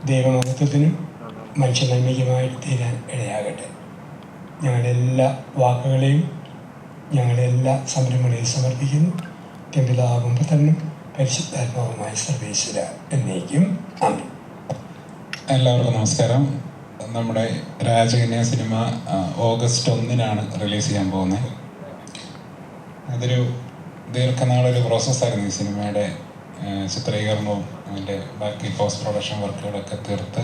ദൈവമഹത്വത്തിനും മനുഷ്യ നന്മയ്ക്കുമായിട്ട് തീരാൻ ഇടയാകട്ടെ. ഞങ്ങളുടെ എല്ലാ വാക്കുകളെയും ഞങ്ങളുടെ എല്ലാ സംരംഭങ്ങളെയും സമർപ്പിക്കുന്നു. പിതാവും പുത്രനും പരിശുദ്ധാത്മാവുമായ സർവേശ്വര എന്നേക്കും ആമേൻ. എല്ലാവർക്കും നമസ്കാരം. നമ്മുടെ രാജകന്യ സിനിമ ഓഗസ്റ്റ് 1 റിലീസ് ചെയ്യാൻ പോകുന്നത്. അതൊരു ദീർഘനാളൊരു പ്രോസസ്സായിരുന്നു. ഈ സിനിമയുടെ ചിത്രീകരണവും അതിൻ്റെ ബാക്കി പോസ്റ്റ് പ്രൊഡക്ഷൻ വർക്കുകളൊക്കെ തീർത്ത്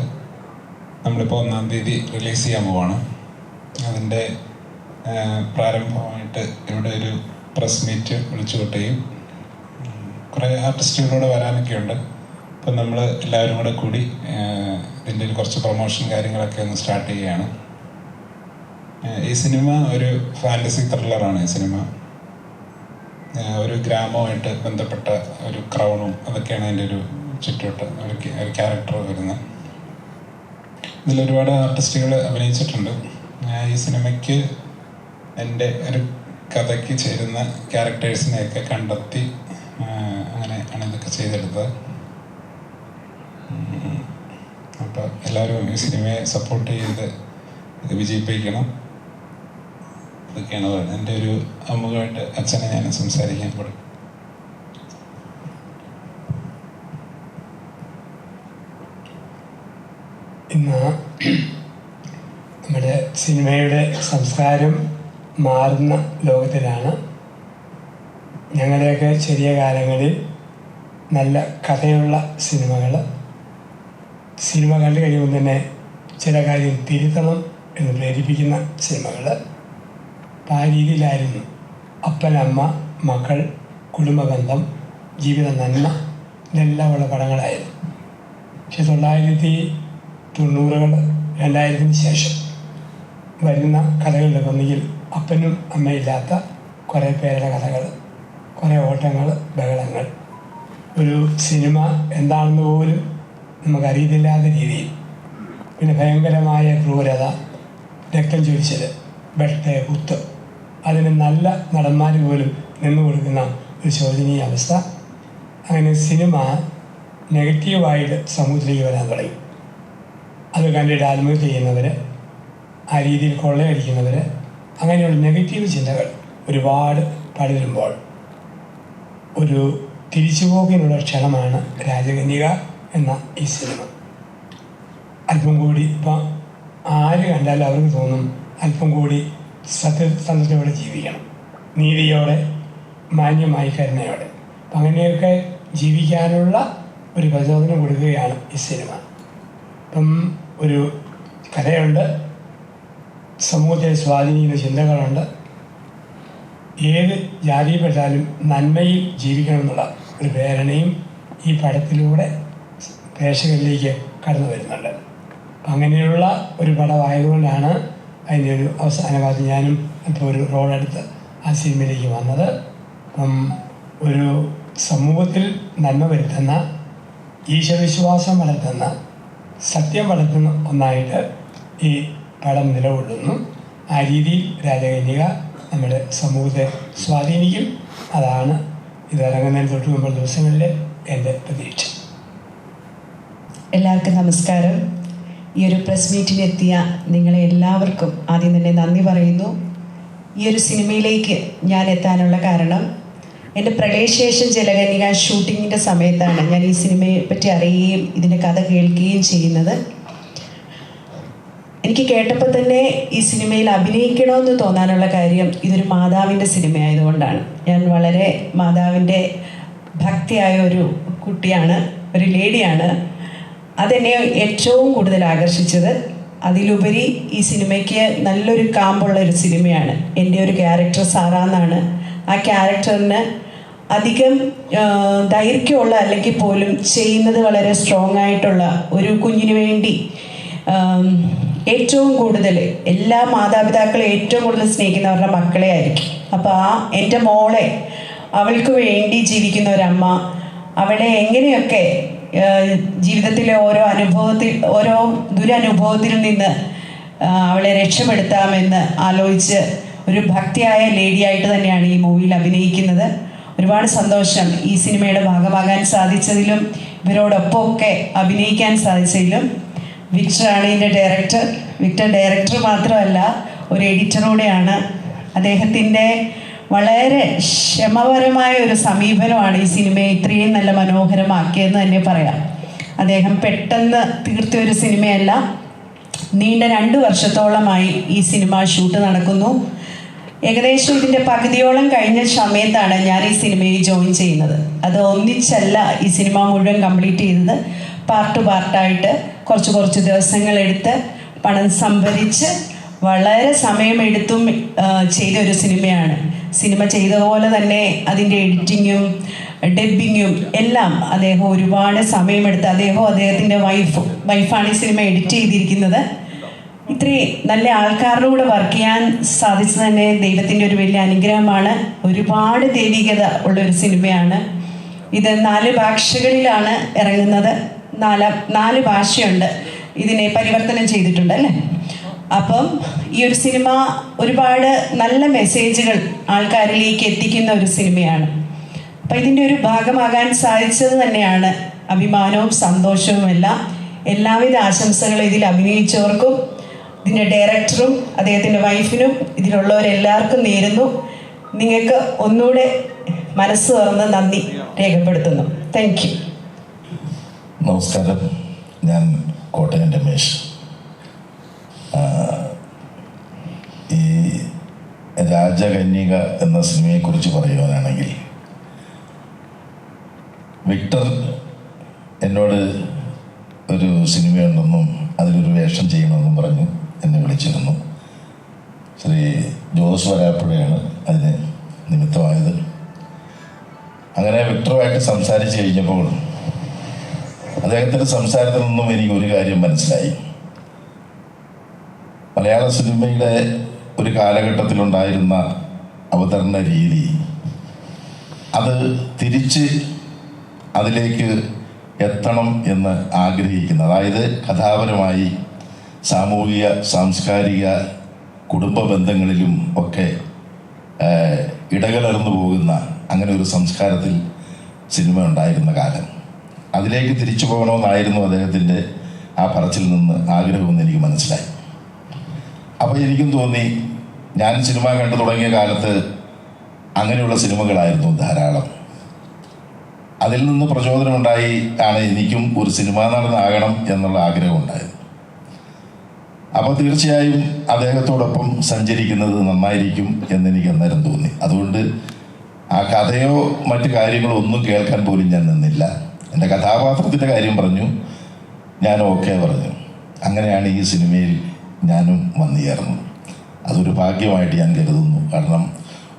നമ്മളിപ്പോൾ 1-ാം തീയതി റിലീസ് ചെയ്യാൻ പോവാണ്. അതിൻ്റെ പ്രാരംഭമായിട്ട് ഇവിടെ ഒരു പ്രസ് മീറ്റ് വിളിച്ചു കൂട്ടുകയും കുറേ ആർട്ടിസ്റ്റുകളോട് വരാനൊക്കെ ഉണ്ട്. അപ്പം നമ്മൾ എല്ലാവരും കൂടെ കൂടി ഇതിൻ്റെ കുറച്ച് പ്രൊമോഷൻ കാര്യങ്ങളൊക്കെ ഒന്ന് സ്റ്റാർട്ട് ചെയ്യുകയാണ്. ഈ സിനിമ ഒരു ഫാൻറ്റസി ത്രില്ലറാണ്. ഈ സിനിമ ഒരു ഗ്രാമവുമായിട്ട് ബന്ധപ്പെട്ട ഒരു ക്രൗണും അതൊക്കെയാണ് അതിൻ്റെ ഒരു ചുറ്റുവട്ട ഒരു ക്യാരക്ടർ വരുന്നത്. ഇതിലൊരുപാട് ആർട്ടിസ്റ്റുകൾ അഭിനയിച്ചിട്ടുണ്ട്. ഈ സിനിമയ്ക്ക് എൻ്റെ ഒരു കഥയ്ക്ക് ചേരുന്ന ക്യാരക്ടേഴ്സിനെയൊക്കെ കണ്ടെത്തി അങ്ങനെ ആണ് ഇതൊക്കെ ചെയ്തെടുത്തത്. അപ്പോൾ എല്ലാവരും ഈ സിനിമയെ സപ്പോർട്ട് ചെയ്ത് ഇത് വിജയിപ്പിക്കണം. ഇതൊക്കെയാണ് പറയുന്നത്. എൻ്റെ ഒരു അമുഖമായിട്ട് അച്ഛനെ ഞാൻ സംസാരിക്കാൻ കൂടെ. ഇന്ന് നമ്മുടെ സിനിമയുടെ സംസ്കാരം മാറുന്ന ലോകത്തിലാണ്. ഞങ്ങളുടെയൊക്കെ ചെറിയ കാലങ്ങളിൽ നല്ല കഥയുള്ള സിനിമ കണ്ടു കഴിയുമ്പോൾ തന്നെ ചില കാര്യം തിരുത്തണം എന്ന് പ്രേരിപ്പിക്കുന്ന സിനിമകൾ. അപ്പം ആ രീതിയിലായിരുന്നു അപ്പൻ, അമ്മ, മക്കൾ, കുടുംബബന്ധം, ജീവിത നന്മ, ഇതെല്ലാം ഉള്ള പടങ്ങളായിരുന്നു. പക്ഷെ 1990-കൾ 2000-ന് ശേഷം വരുന്ന കഥകളിലൊക്കെ ഒന്നുകിൽ അപ്പനും അമ്മയില്ലാത്ത കുറേ പേരുടെ കഥകൾ, കുറേ ഓട്ടങ്ങൾ, ബഹളങ്ങൾ, ഒരു സിനിമ എന്താണെന്ന് പോലും നമുക്കറിയത്തില്ലാത്ത രീതിയിൽ, പിന്നെ ഭയങ്കരമായ ക്രൂരത, രക്തം ചൊരിച്ചൽ, വെട്ട്, കുത്ത്, അതിന് നല്ല നടന്മാർ പോലും നിന്നു കൊടുക്കുന്ന ഒരു ശോചനീയ അവസ്ഥ. അങ്ങനെ സിനിമ നെഗറ്റീവായിട്ട് സമൂഹത്തിലേക്ക് വരാൻ തുടങ്ങി. അത് കണ്ടിട്ട് ആത്മഹത്യ ചെയ്യുന്നവർ, ആ രീതിയിൽ കൊള്ളയടിക്കുന്നവർ, അങ്ങനെയുള്ള നെഗറ്റീവ് ചിന്തകൾ ഒരുപാട് പടരുമ്പോൾ ഒരു തിരിച്ചുപോക്കിനുള്ള ക്ഷണമാണ് രാജകന്യക എന്ന ഈ സിനിമ. അല്പം കൂടി ഇപ്പം ആര് കണ്ടാലും അവർക്ക് തോന്നും അല്പം കൂടി സത്യസന്ധതയോടെ ജീവിക്കണം, നീതിയോടെ, മാന്യമായി, കരുണയോടെ. അപ്പം അങ്ങനെയൊക്കെ ജീവിക്കാനുള്ള ഒരു പ്രചോദനം കൊടുക്കുകയാണ് ഈ സിനിമ. ഇപ്പം ഒരു കഥയുണ്ട്, സമൂഹത്തെ സ്വാധീനിക്കുന്ന ചിന്തകളുണ്ട്. ഏത് ജാതിയിൽപ്പെട്ടാലും നന്മയിൽ ജീവിക്കണമെന്നുള്ള ഒരു പ്രേരണയും ഈ പടത്തിലൂടെ പ്രേക്ഷകരിലേക്ക് കടന്നു വരുന്നുണ്ട്. അപ്പം അങ്ങനെയുള്ള ഒരു പടമായതുകൊണ്ടാണ് അതിൻ്റെ ഒരു അവസാന ഭാഗത്ത് ഞാനും ഇപ്പോൾ ഒരു റോളെടുത്ത് ആ സിനിമയിലേക്ക് വന്നത്. അപ്പം ഒരു സമൂഹത്തിൽ നന്മ വരുത്തുന്ന, ഈശ്വരവിശ്വാസം വളർത്തുന്ന, സത്യം വളർത്തുന്ന ഒന്നായിട്ട് ഈ പടം നിലകൊള്ളുന്നു. ആ രീതിയിൽ രാജകന്യക നമ്മുടെ സമൂഹത്തെ സ്വാധീനിക്കും. അതാണ് ഇത് ഇറങ്ങുന്നതിന് തൊട്ട് മുമ്പ് ദിവസങ്ങളിലെ എൻ്റെ പ്രതീക്ഷ. എല്ലാവർക്കും നമസ്കാരം. ഈ ഒരു പ്രസ് മീറ്റിനെത്തിയ നിങ്ങളെ എല്ലാവർക്കും ആദ്യം തന്നെ നന്ദി പറയുന്നു. ഈ ഒരു സിനിമയിലേക്ക് ഞാൻ എത്താനുള്ള കാരണം, എൻ്റെ പ്രളയശേഷം ജലകന്യക ഷൂട്ടിങ്ങിൻ്റെ സമയത്താണ് ഞാൻ ഈ സിനിമയെ പറ്റി അറിയുകയും ഇതിൻ്റെ കഥ കേൾക്കുകയും ചെയ്യുന്നത്. എനിക്ക് കേട്ടപ്പോൾ തന്നെ ഈ സിനിമയിൽ അഭിനയിക്കണമെന്ന് തോന്നാനുള്ള കാര്യം ഇതൊരു മാതാവിൻ്റെ സിനിമയായതുകൊണ്ടാണ്. ഞാൻ വളരെ മാതാവിൻ്റെ ഭക്തിയായ ഒരു കുട്ടിയാണ്, ഒരു ലേഡിയാണ്. അതെന്നെ ഏറ്റവും കൂടുതൽ ആകർഷിച്ചത്. അതിലുപരി ഈ സിനിമയ്ക്ക് നല്ലൊരു കാമ്പുള്ള ഒരു സിനിമയാണ്. എൻ്റെ ഒരു ക്യാരക്ടർ സാറ എന്നാണ്. ആ ക്യാരക്ടറിന് അധികം ദൈർഘ്യമുള്ള അല്ലെങ്കിൽ പോലും ചെയ്യുന്നത് വളരെ സ്ട്രോങ് ആയിട്ടുള്ള ഒരു കുഞ്ഞിന് വേണ്ടി ഏറ്റവും കൂടുതൽ എല്ലാ മാതാപിതാക്കളെ ഏറ്റവും കൂടുതൽ സ്നേഹിക്കുന്നവരുടെ മക്കളെ ആയിരിക്കും. അപ്പോൾ എൻ്റെ മോളെ, അവൾക്ക് വേണ്ടി ജീവിക്കുന്ന ഒരമ്മ, അവളെ എങ്ങനെയൊക്കെ ജീവിതത്തിലെ ഓരോ ദുരനുഭവത്തിൽ നിന്ന് അവളെ രക്ഷപ്പെടുത്താമെന്ന് ആലോചിച്ച് ഒരു ഭക്തിയായ ലേഡിയായിട്ട് തന്നെയാണ് ഈ മൂവിയിൽ അഭിനയിക്കുന്നത്. ഒരുപാട് സന്തോഷം ഈ സിനിമയുടെ ഭാഗമാകാൻ സാധിച്ചതിലും ഇവരോടൊപ്പമൊക്കെ അഭിനയിക്കാൻ സാധിച്ചതിലും വിക്ടറാണ് ഇതിൻ്റെ ഡയറക്ടർ. വിക്ടർ ഡയറക്ടർ മാത്രമല്ല, ഒരു എഡിറ്ററൂടെയാണ്. അദ്ദേഹത്തിൻ്റെ വളരെ ക്ഷമപരമായ ഒരു സമീപനമാണ് ഈ സിനിമയെ ഇത്രയും നല്ല മനോഹരമാക്കിയതെന്ന് തന്നെ പറയാം. അദ്ദേഹം പെട്ടെന്ന് തീർത്ത ഒരു സിനിമയല്ല, നീണ്ട 2 വർഷത്തോളമായി ഈ സിനിമ ഷൂട്ട് നടക്കുന്നു. ഏകദേശം ഇതിൻ്റെ പകുതിയോളം കഴിഞ്ഞ സമയത്താണ് ഞാൻ ഈ സിനിമയിൽ ജോയിൻ ചെയ്യുന്നത്. അത് ഒന്നിച്ചല്ല ഈ സിനിമ മുഴുവൻ കംപ്ലീറ്റ് ചെയ്തത്, പാർട്ടായിട്ട് കുറച്ച് ദിവസങ്ങളെടുത്ത് പണം സംഭരിച്ച് വളരെ സമയമെടുത്തും ചെയ്ത ഒരു സിനിമയാണ്. സിനിമ ചെയ്ത പോലെ തന്നെ അതിൻ്റെ എഡിറ്റിങ്ങും ഡബ്ബിങ്ങും എല്ലാം അദ്ദേഹം ഒരുപാട് സമയമെടുത്ത്, അദ്ദേഹത്തിൻ്റെ വൈഫാണ് ഈ സിനിമ എഡിറ്റ് ചെയ്തിരിക്കുന്നത്. ഇത്രയും നല്ല ആൾക്കാരുടെ കൂടെ വർക്ക് ചെയ്യാൻ സാധിച്ചത് തന്നെ ദൈവത്തിൻ്റെ ഒരു വലിയ അനുഗ്രഹമാണ്. ഒരുപാട് ദൈവികത ഉള്ളൊരു സിനിമയാണ് ഇത്. 4 ഭാഷകളിലാണ് ഇറങ്ങുന്നത്. 4 ഭാഷയുണ്ട് ഇതിനെ പരിവർത്തനം ചെയ്തിട്ടുണ്ട് അല്ലേ. അപ്പം ഈ ഒരു സിനിമ ഒരുപാട് നല്ല മെസ്സേജുകൾ ആൾക്കാരിലേക്ക് എത്തിക്കുന്ന ഒരു സിനിമയാണ്. അപ്പം ഇതിൻ്റെ ഒരു ഭാഗമാകാൻ സാധിച്ചത് തന്നെയാണ് അഭിമാനവും സന്തോഷവുമെല്ലാം. എല്ലാവിധ ആശംസകളും ഇതിൽ അഭിനയിച്ചവർക്കും ഇതിൻ്റെ ഡയറക്ടറും അദ്ദേഹത്തിൻ്റെ വൈഫിനും ഇതിലുള്ളവരെല്ലാവർക്കും നേരുന്നു. നിങ്ങൾക്ക് ഒന്നുകൂടെ മനസ്സ് തുറന്ന് നന്ദി രേഖപ്പെടുത്തുന്നു. Thank you. നമസ്കാരം, ഞാൻ കോട്ടയം രമേശ്. ഈ രാജകന്യക എന്ന സിനിമയെക്കുറിച്ച് പറയുവാനാണെങ്കിൽ, വിക്ടർ എന്നോട് ഒരു സിനിമയുണ്ടെന്നും അതിലൊരു വേഷം ചെയ്യണമെന്നും പറഞ്ഞു എന്നെ വിളിച്ചിരുന്നു. ശ്രീ ജോസ് വരാപ്പുഴയാണ് അതിന് നിമിത്തമായത്. അങ്ങനെ വിക്ടറുമായിട്ട് സംസാരിച്ച് കഴിഞ്ഞപ്പോൾ അദ്ദേഹത്തിൻ്റെ സംസാരത്തിൽ നിന്നും എനിക്ക് ഒരു കാര്യം മനസ്സിലായി. മലയാള സിനിമയുടെ ഒരു കാലഘട്ടത്തിലുണ്ടായിരുന്ന അവതരണ രീതി, അത് തിരിച്ച് അതിലേക്ക് എത്തണം എന്ന് ആഗ്രഹിക്കുന്ന, അതായത് കഥാപരമായി സാമൂഹിക സാംസ്കാരിക കുടുംബ ബന്ധങ്ങളിലും ഒക്കെ ഇടകലർന്നു പോകുന്ന അങ്ങനെ ഒരു സംസ്കാരത്തിൽ സിനിമ ഉണ്ടായിരുന്ന കാലം, അതിലേക്ക് തിരിച്ചു പോകണമെന്നായിരുന്നു അദ്ദേഹത്തിൻ്റെ ആ പറച്ചിൽ നിന്ന് ആഗ്രഹമെന്ന് എനിക്ക് മനസ്സിലായി. അപ്പോൾ എനിക്കും തോന്നി, ഞാൻ സിനിമ കണ്ടു തുടങ്ങിയ കാലത്ത് അങ്ങനെയുള്ള സിനിമകളായിരുന്നു ധാരാളം. അതിൽ നിന്ന് പ്രചോദനമുണ്ടായി ആണ് എനിക്കും ഒരു സിനിമാ നടനാകണം എന്നുള്ള ആഗ്രഹമുണ്ടായത്. അപ്പോൾ തീർച്ചയായും അദ്ദേഹത്തോടൊപ്പം സഞ്ചരിക്കുന്നത് നന്നായിരിക്കും എന്നെനിക്ക് അന്നേരം തോന്നി. അതുകൊണ്ട് ആ കഥയോ മറ്റു കാര്യങ്ങളോ ഒന്നും കേൾക്കാൻ പോലും ഞാൻ നിന്നില്ല. എൻ്റെ കഥാപാത്രത്തിൻ്റെ കാര്യം പറഞ്ഞു, ഞാൻ ഓക്കെ പറഞ്ഞു. അങ്ങനെയാണ് ഈ സിനിമയിൽ ഞാനും വന്നു ചേർന്നത്. അതൊരു ഭാഗ്യമായിട്ട് ഞാൻ കരുതുന്നു. കാരണം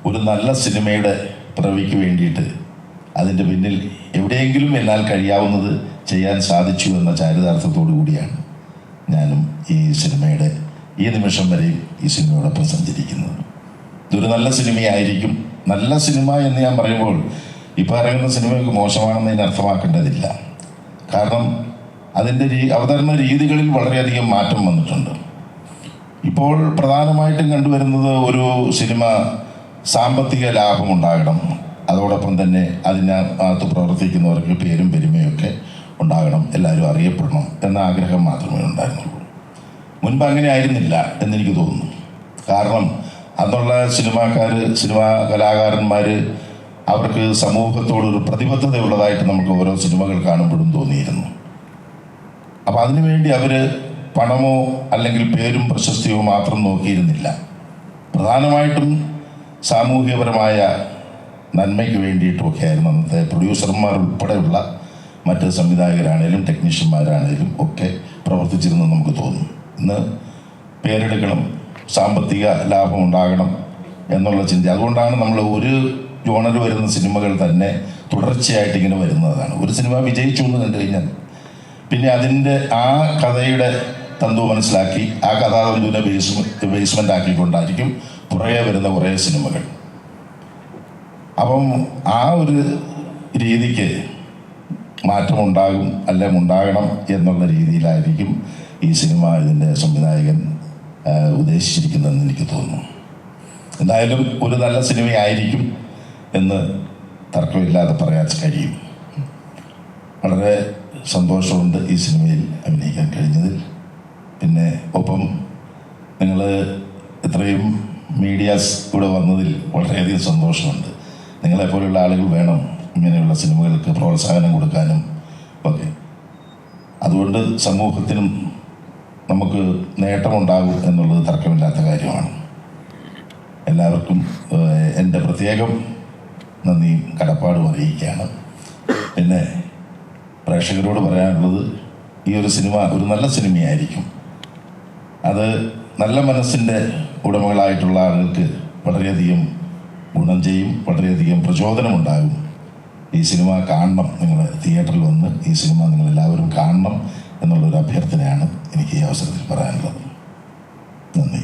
ഒരു നല്ല സിനിമയുടെ പിറവിക്ക് വേണ്ടിയിട്ട് അതിൻ്റെ പിന്നിൽ എവിടെയെങ്കിലും എന്നാൽ കഴിയാവുന്നത് ചെയ്യാൻ സാധിച്ചു എന്ന ചാരിതാർത്ഥത്തോടു കൂടിയാണ് ഞാനും ഈ സിനിമയുടെ ഈ നിമിഷം വരെയും ഈ സിനിമയോടൊപ്പം സഞ്ചരിക്കുന്നത്. ഇതൊരു നല്ല സിനിമയായിരിക്കും. നല്ല സിനിമ എന്ന് ഞാൻ പറയുമ്പോൾ ഇപ്പോൾ ഇറങ്ങുന്ന സിനിമയൊക്കെ മോശമാണെന്നതിന് അർത്ഥമാക്കേണ്ടതില്ല. കാരണം അതിൻ്റെ അവതരണ രീതികളിൽ വളരെയധികം മാറ്റം വന്നിട്ടുണ്ട്. ഇപ്പോൾ പ്രധാനമായിട്ടും കണ്ടുവരുന്നത് ഒരു സിനിമ സാമ്പത്തിക ലാഭമുണ്ടാകണം, അതോടൊപ്പം തന്നെ അതിനകത്ത് പ്രവർത്തിക്കുന്നവർക്ക് പേരും പെരുമയൊക്കെ ഉണ്ടാകണം, എല്ലാവരും അറിയപ്പെടണം എന്ന ആഗ്രഹം മാത്രമേ ഉണ്ടായിരുന്നുള്ളൂ. മുൻപ് അങ്ങനെ ആയിരുന്നില്ല എന്നെനിക്ക് തോന്നുന്നു. കാരണം അന്നുള്ള സിനിമാ കലാകാരന്മാർ അവർക്ക് സമൂഹത്തോടൊരു പ്രതിബദ്ധതയുള്ളതായിട്ട് നമുക്ക് ഓരോ സിനിമകൾ കാണുമ്പോഴും തോന്നിയിരുന്നു. അപ്പോൾ അതിനുവേണ്ടി അവർ പണമോ അല്ലെങ്കിൽ പേരും പ്രശസ്തിയോ മാത്രം നോക്കിയിരുന്നില്ല. പ്രധാനമായിട്ടും സാമൂഹികപരമായ നന്മയ്ക്ക് വേണ്ടിയിട്ടുമൊക്കെ ആയിരുന്നു അന്നത്തെ പ്രൊഡ്യൂസർമാർ ഉൾപ്പെടെയുള്ള മറ്റ് സംവിധായകരാണേലും ടെക്നീഷ്യന്മാരാണേലും ഒക്കെ പ്രവർത്തിച്ചിരുന്നെന്ന് നമുക്ക് തോന്നും. ഇന്ന് പേരെടുക്കണം, സാമ്പത്തിക ലാഭം ഉണ്ടാകണം എന്നുള്ള ചിന്ത. അതുകൊണ്ടാണ് നമ്മൾ ഒരു ജോണർ വരുന്ന സിനിമകൾ തന്നെ തുടർച്ചയായിട്ട് ഇങ്ങനെ വരുന്നതാണ്. ഒരു സിനിമ വിജയിച്ചു എന്ന് കണ്ടു കഴിഞ്ഞാൽ പിന്നെ അതിൻ്റെ ആ കഥയുടെ തന്തു മനസ്സിലാക്കി ആ കഥാതന്തുവിനെ ബേസ്മെൻ്റ് ആക്കിക്കൊണ്ടായിരിക്കും പുറകെ വരുന്ന കുറേ സിനിമകൾ. അപ്പം ആ ഒരു രീതിക്ക് മാറ്റമുണ്ടാകും, അല്ലെങ്കിൽ ഉണ്ടാകണം എന്നുള്ള രീതിയിലായിരിക്കും ഈ സിനിമ ഇതിൻ്റെ സംവിധായകൻ ഉദ്ദേശിച്ചിരിക്കുന്നതെന്ന് എനിക്ക് തോന്നുന്നു. എന്തായാലും ഒരു നല്ല സിനിമയായിരിക്കും എന്ന് തർക്കമില്ലാതെ പറയാൻ കഴിയും. വളരെ സന്തോഷമുണ്ട് ഈ സിനിമയിൽ അഭിനയിക്കാൻ കഴിഞ്ഞതിൽ. പിന്നെ ഒപ്പം നിങ്ങൾ ഇത്രയും മീഡിയാസ് കൂടെ വന്നതിൽ വളരെയധികം സന്തോഷമുണ്ട്. നിങ്ങളെപ്പോലുള്ള ആളുകൾ വേണം ഇങ്ങനെയുള്ള സിനിമകൾക്ക് പ്രോത്സാഹനം കൊടുക്കാനും ഒക്കെ. അതുകൊണ്ട് സമൂഹത്തിനും നമുക്ക് നേട്ടമുണ്ടാകും എന്നുള്ളത് തർക്കമില്ലാത്ത കാര്യമാണ്. എല്ലാവർക്കും എൻ്റെ പ്രത്യേകം നന്ദിയും കടപ്പാടും അറിയിക്കുകയാണ്. പിന്നെ പ്രേക്ഷകരോട് പറയാനുള്ളത്, ഈ ഒരു സിനിമ ഒരു നല്ല സിനിമയായിരിക്കും. അത് നല്ല മനസ്സിൻ്റെ ഉടമകളായിട്ടുള്ള ആളുകൾക്ക് വളരെയധികം ഗുണം ചെയ്യും, വളരെയധികം പ്രചോദനമുണ്ടാകും. ഈ സിനിമ കാണണം, നിങ്ങൾ തിയേറ്ററിൽ വന്ന് ഈ സിനിമ നിങ്ങളെല്ലാവരും കാണണം എന്നുള്ളൊരു അഭ്യർത്ഥനയാണ് എനിക്ക് ഈ അവസരത്തിൽ പറയാനുള്ളത്. നന്ദി.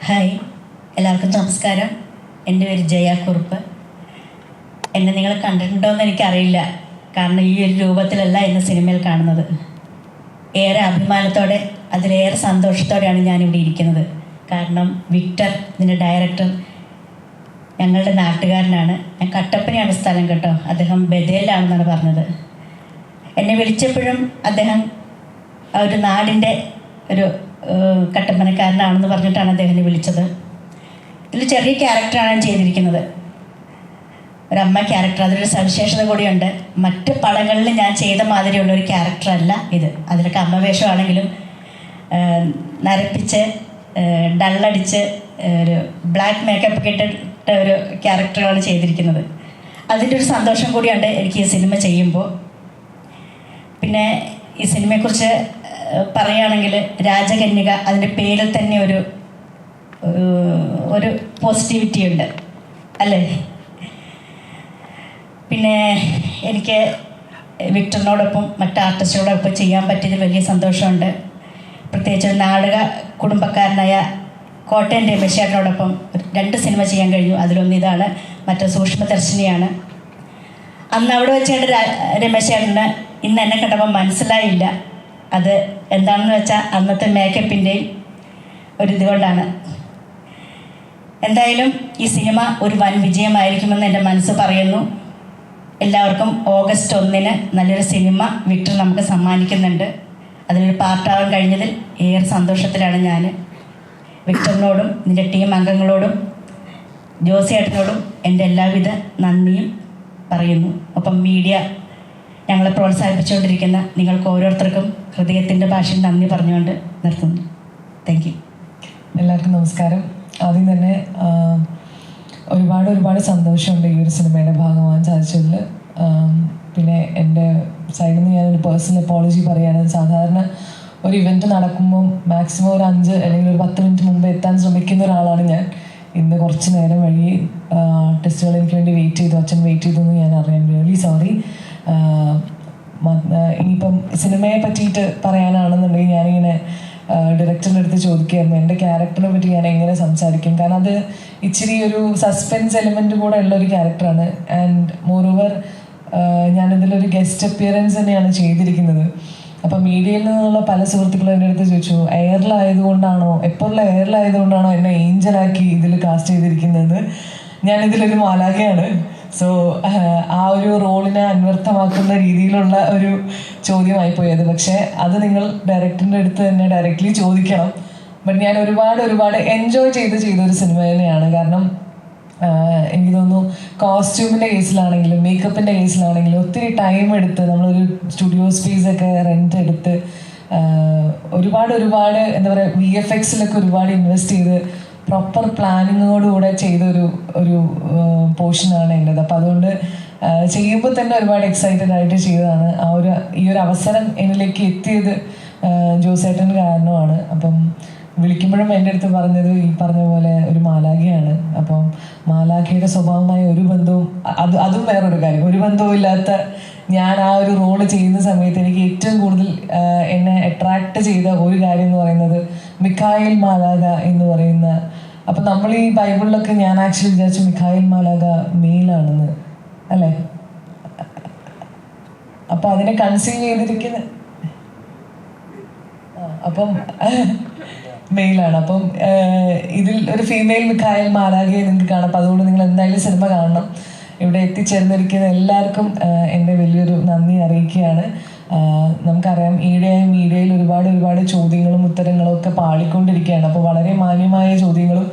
ഹായ്, എല്ലാവർക്കും നമസ്കാരം. എൻ്റെ പേര് ജയ കുറുപ്പ്. എന്നെ നിങ്ങൾ കണ്ടിട്ടുണ്ടോ എന്ന് എനിക്കറിയില്ല, കാരണം ഈ ഒരു രൂപത്തിലല്ല എന്നെ സിനിമയിൽ കാണുന്നത്. ഏറെ അഭിമാനത്തോടെ, അതിലേറെ സന്തോഷത്തോടെയാണ് ഞാനിവിടെ ഇരിക്കുന്നത്. കാരണം വിക്ടർ, ഇതിൻ്റെ ഡയറക്ടർ, ഞങ്ങളുടെ നാട്ടുകാരനാണ്. ഞാൻ കട്ടപ്പനയാണ് സ്ഥലം കേട്ടോ, അദ്ദേഹം ബദേലാണെന്നാണ് പറഞ്ഞത്. എന്നെ വിളിച്ചപ്പോഴും അദ്ദേഹം ഒരു നാടിൻ്റെ ഒരു കട്ടപ്പനക്കാരനാണെന്ന് പറഞ്ഞിട്ടാണ് അദ്ദേഹം വിളിച്ചത്. ഇതിൽ ചെറിയ ക്യാരക്ടറാണ് ഞാൻ ചെയ്തിരിക്കുന്നത്, ഒരമ്മ ക്യാരക്ടർ. അതിലൊരു സവിശേഷത കൂടിയുണ്ട്. മറ്റ് പടങ്ങളിൽ ഞാൻ ചെയ്ത മാതിരിയുള്ള ഒരു ക്യാരക്ടറല്ല ഇത്. അതിലൊക്കെ അമ്മ വേഷമാണെങ്കിലും നരപ്പിച്ച് ഡള്ളടിച്ച് ഒരു ബ്ലാക്ക് മേക്കപ്പ് ഒക്കെ ഇട്ടിട്ട ഒരു ക്യാരക്ടറാണ് ചെയ്തിരിക്കുന്നത്. അതിൻ്റെ ഒരു സന്തോഷം കൂടിയുണ്ട് എനിക്ക് ഈ സിനിമ ചെയ്യുമ്പോൾ. പിന്നെ ഈ സിനിമയെക്കുറിച്ച് പറയുകയാണെങ്കിൽ രാജകന്യക, അതിൻ്റെ പേരിൽ തന്നെ ഒരു പോസിറ്റിവിറ്റി ഉണ്ട് അല്ലേ. പിന്നെ എനിക്ക് വിക്ടറിനോടൊപ്പം മറ്റ് ആർട്ടിസ്റ്റുകളോടൊപ്പം ചെയ്യാൻ പറ്റിയതിൽ വലിയ സന്തോഷമുണ്ട്. പ്രത്യേകിച്ച് നാടക കുടുംബക്കാരനായ കോട്ടയം രമേശേട്ടനോടൊപ്പം 2 സിനിമ ചെയ്യാൻ കഴിഞ്ഞു. അതിലൊന്ന് ഇതാണ്, മറ്റേ സൂക്ഷ്മദർശിനിയാണ്. അന്ന് അവിടെ വെച്ചേണ്ട രമേശേട്ടന് ഇന്ന് എന്നെ കണ്ടപ്പോൾ മനസ്സിലായില്ല. അത് എന്താണെന്ന് വെച്ചാൽ അന്നത്തെ മേക്കപ്പിൻ്റെയും ഒരിതുകൊണ്ടാണ്. എന്തായാലും ഈ സിനിമ ഒരു വൻ വിജയമായിരിക്കുമെന്ന് എൻ്റെ മനസ്സ് പറയുന്നു. എല്ലാവർക്കും ഓഗസ്റ്റ് 1 നല്ലൊരു സിനിമ വിക്ടർ നമുക്ക് സമ്മാനിക്കുന്നുണ്ട്. അതിലൊരു പാർട്ടാവാൻ കഴിഞ്ഞതിൽ ഏറെ സന്തോഷത്തിലാണ് ഞാൻ. വിക്ടറിനോടും ഇതിൻ്റെ ടീം അംഗങ്ങളോടും ജോസിയേട്ടനോടും എൻ്റെ എല്ലാവിധ നന്ദിയും പറയുന്നു. ഒപ്പം മീഡിയ ഞങ്ങളെ പ്രോത്സാഹിപ്പിച്ചുകൊണ്ടിരിക്കുന്ന നിങ്ങൾക്ക് ഓരോരുത്തർക്കും ഹൃദയത്തിൻ്റെ ഭാഷയിൽ നന്ദി പറഞ്ഞുകൊണ്ട് നിർത്തുന്നു. Thank you. എല്ലാവർക്കും നമസ്കാരം. ആദ്യം തന്നെ ഒരുപാട് സന്തോഷമുണ്ട് ഈ ഒരു സിനിമയുടെ ഭാഗമാകാൻ സാധിച്ചതിൽ. പിന്നെ എൻ്റെ സൈഡിൽ നിന്ന് ഞാനൊരു പേഴ്സണൽ അപ്പോളജി പറയുകയാണ്. സാധാരണ ഒരു ഇവൻറ്റ് നടക്കുമ്പം മാക്സിമം ഒരു 5 അല്ലെങ്കിൽ ഒരു 10 മിനിറ്റ് മുമ്പ് എത്താൻ ശ്രമിക്കുന്ന ഒരാളാണ് ഞാൻ. ഇന്ന് കുറച്ച് നേരം വഴി ആർട്ടിസ്റ്റുകൾ എനിക്ക് വേണ്ടി വെയിറ്റ് ചെയ്തു, അച്ഛൻ വെയിറ്റ് ചെയ്തു എന്ന് ഞാൻ അറിയാൻ റിയലി സോറി. ഇനിയിപ്പം സിനിമയെ പറ്റിയിട്ട് പറയാനാണെന്നുണ്ടെങ്കിൽ ഞാനിങ്ങനെ ഡയറക്ടറിൻ്റെ അടുത്ത് ചോദിക്കുകയായിരുന്നു എൻ്റെ ക്യാരക്ടറിനെ പറ്റി ഞാൻ എങ്ങനെ സംസാരിക്കും. കാരണം അത് ഇച്ചിരി ഒരു സസ്പെൻസ് എലിമെൻ്റ് കൂടെ ഉള്ളൊരു ക്യാരക്ടറാണ്. ആൻഡ് മോറോവർ ഞാനിതിലൊരു ഗസ്റ്റ് അപ്പിയറൻസ് തന്നെയാണ് ചെയ്തിരിക്കുന്നത്. അപ്പം മീഡിയയിൽ നിന്നുള്ള പല സുഹൃത്തുക്കളും എൻ്റെ അടുത്ത് ചോദിച്ചു, എപ്പോഴുള്ള എയറിലായതുകൊണ്ടാണോ എന്നെ ഏഞ്ചലാക്കി ഇതിൽ കാസ്റ്റ് ചെയ്തിരിക്കുന്നത്. ഞാനിതിലൊരു മാലാഖയാണ്. സോ ആ ഒരു റോളിനെ അന്വർത്ഥമാക്കുന്ന രീതിയിലുള്ള ഒരു ചോദ്യമായിപ്പോയത്. പക്ഷേ അത് നിങ്ങൾ ഡയറക്ടറിൻ്റെ അടുത്ത് തന്നെ ഡയറക്റ്റ്ലി ചോദിക്കണം. ബട്ട് ഞാൻ ഒരുപാട് എൻജോയ് ചെയ്തൊരു സിനിമ തന്നെയാണ്. കാരണം എനിക്ക് തോന്നുന്നു കോസ്റ്റ്യൂമിൻ്റെ കേസിലാണെങ്കിലും മേക്കപ്പിൻ്റെ കേസിലാണെങ്കിലും ഒത്തിരി ടൈം എടുത്ത് നമ്മളൊരു സ്റ്റുഡിയോ സ്പേസൊക്കെ റെൻ്റ് എടുത്ത് ഒരുപാട് എന്താ പറയുക VFXലൊക്കെ ഒരുപാട് ഇൻവെസ്റ്റ് ചെയ്ത് പ്രോപ്പർ പ്ലാനിങ്ങോടുകൂടെ ചെയ്തൊരു പോർഷനാണ് എൻ്റെത്. അപ്പോൾ അതുകൊണ്ട് ചെയ്യുമ്പോൾ തന്നെ ഒരുപാട് എക്സൈറ്റഡ് ആയിട്ട് ചെയ്തതാണ്. ഈ ഒരു അവസരം എന്നിലേക്ക് എത്തിയത് ജോസേട്ടൻ കാരണമാണ്. അപ്പം വിളിക്കുമ്പോഴും എൻ്റെ അടുത്ത് പറഞ്ഞത് ഈ പറഞ്ഞ പോലെ ഒരു മാലാഖയാണ്. അപ്പം മാലാഖയുടെ സ്വഭാവമായ ഒരു ബന്ധവും അതും വേറൊരു കാര്യം, ഒരു ബന്ധവും ഇല്ലാത്ത ഞാൻ ആ ഒരു റോള് ചെയ്യുന്ന സമയത്ത് എനിക്ക് ഏറ്റവും കൂടുതൽ എന്നെ അട്രാക്ട് ചെയ്ത ഒരു കാര്യം എന്ന് പറയുന്നത് മിഖായേൽ മാലാഖ എന്ന് പറയുന്ന. അപ്പം നമ്മൾ ഈ ബൈബിളിലൊക്കെ ഞാൻ ആക്ച്വലി വിചാരിച്ചു മിഖായേൽ മാലാഖ മെയിലാണെന്ന് അല്ലേ. അപ്പം അതിനെ കൺസീവ് ചെയ്തിരിക്കുന്ന അപ്പം മെയിലാണ്. അപ്പം ഇതിൽ ഒരു ഫീമെയിൽ മിഖായേൽ മാലാഖയെ നിങ്ങൾക്ക് കാണാം. അപ്പം അതുകൊണ്ട് നിങ്ങൾ എന്തായാലും സിനിമ കാണണം. ഇവിടെ എത്തിച്ചേർന്നിരിക്കുന്ന എല്ലാവർക്കും എൻ്റെ വലിയൊരു നന്ദി അറിയിക്കുകയാണ്. നമുക്കറിയാം മീഡിയയിൽ ഒരുപാട് ചോദ്യങ്ങളും ഉത്തരങ്ങളും ഒക്കെ പാളിക്കൊണ്ടിരിക്കുകയാണ്. അപ്പോൾ വളരെ മാന്യമായ ചോദ്യങ്ങളും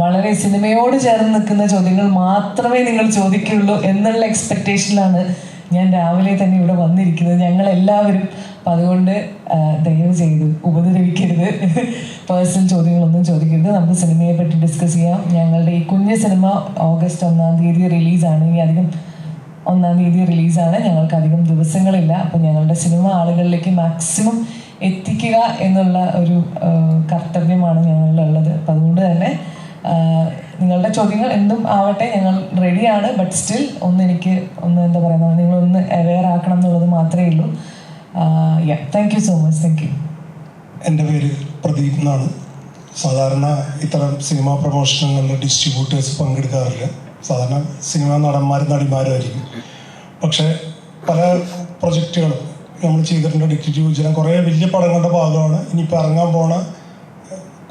വളരെ സിനിമയോട് ചേർന്ന് നിൽക്കുന്ന ചോദ്യങ്ങൾ മാത്രമേ നിങ്ങൾ ചോദിക്കുകയുള്ളൂ എന്നുള്ള എക്സ്പെക്റ്റേഷനിലാണ് ഞാൻ രാവിലെ തന്നെ ഇവിടെ വന്നിരിക്കുന്നത്, ഞങ്ങളെല്ലാവരും. അപ്പം അതുകൊണ്ട് ദയവ് ചെയ്ത് ഉപദ്രവിക്കരുത്, പേഴ്സണൽ ചോദ്യങ്ങളൊന്നും ചോദിക്കരുത്. നമുക്ക് സിനിമയെ പറ്റി ഡിസ്കസ് ചെയ്യാം. ഞങ്ങളുടെ ഈ കുഞ്ഞ് സിനിമ ഓഗസ്റ്റ് 1-ാം തീയതി റിലീസാണ്. ഇനി അധികം 1-ാം തീയതി റിലീസാണ്. ഞങ്ങൾക്ക് അധികം ദിവസങ്ങളില്ല. അപ്പം ഞങ്ങളുടെ സിനിമ ആളുകളിലേക്ക് മാക്സിമം എത്തിക്കുക എന്നുള്ള ഒരു കർത്തവ്യമാണ് ഞങ്ങളിലുള്ളത്. അപ്പം അതുകൊണ്ട് തന്നെ നിങ്ങളുടെ ചോദ്യങ്ങൾ എന്തും ആവട്ടെ, ഞങ്ങൾ റെഡിയാണ്. ബട്ട് സ്റ്റിൽ എനിക്ക് എന്താ പറയുക, നിങ്ങളൊന്ന് അവെയർ ആക്കണം എന്നുള്ളത് മാത്രമേ ഉള്ളൂ. Thank you so much. Thank you. എൻ്റെ പേര് പ്രദീപ് എന്നാണ്. സാധാരണ ഇത്തരം സിനിമാ പ്രമോഷനുകളിൽ ഡിസ്ട്രിബ്യൂട്ടേഴ്സ് പങ്കെടുക്കാറില്ല. സാധാരണ സിനിമാ നടന്മാരും നടിമാരുമായിരിക്കും. പക്ഷേ പല പ്രൊജക്റ്റുകളും നമ്മൾ ചെയ്തിട്ടുണ്ട്. ഡിസ്ട്രിബ്യൂഷൻ കുറേ വലിയ പടങ്ങളുടെ ഭാഗമാണ്. ഇനിയിപ്പോൾ ഇറങ്ങാൻ പോണ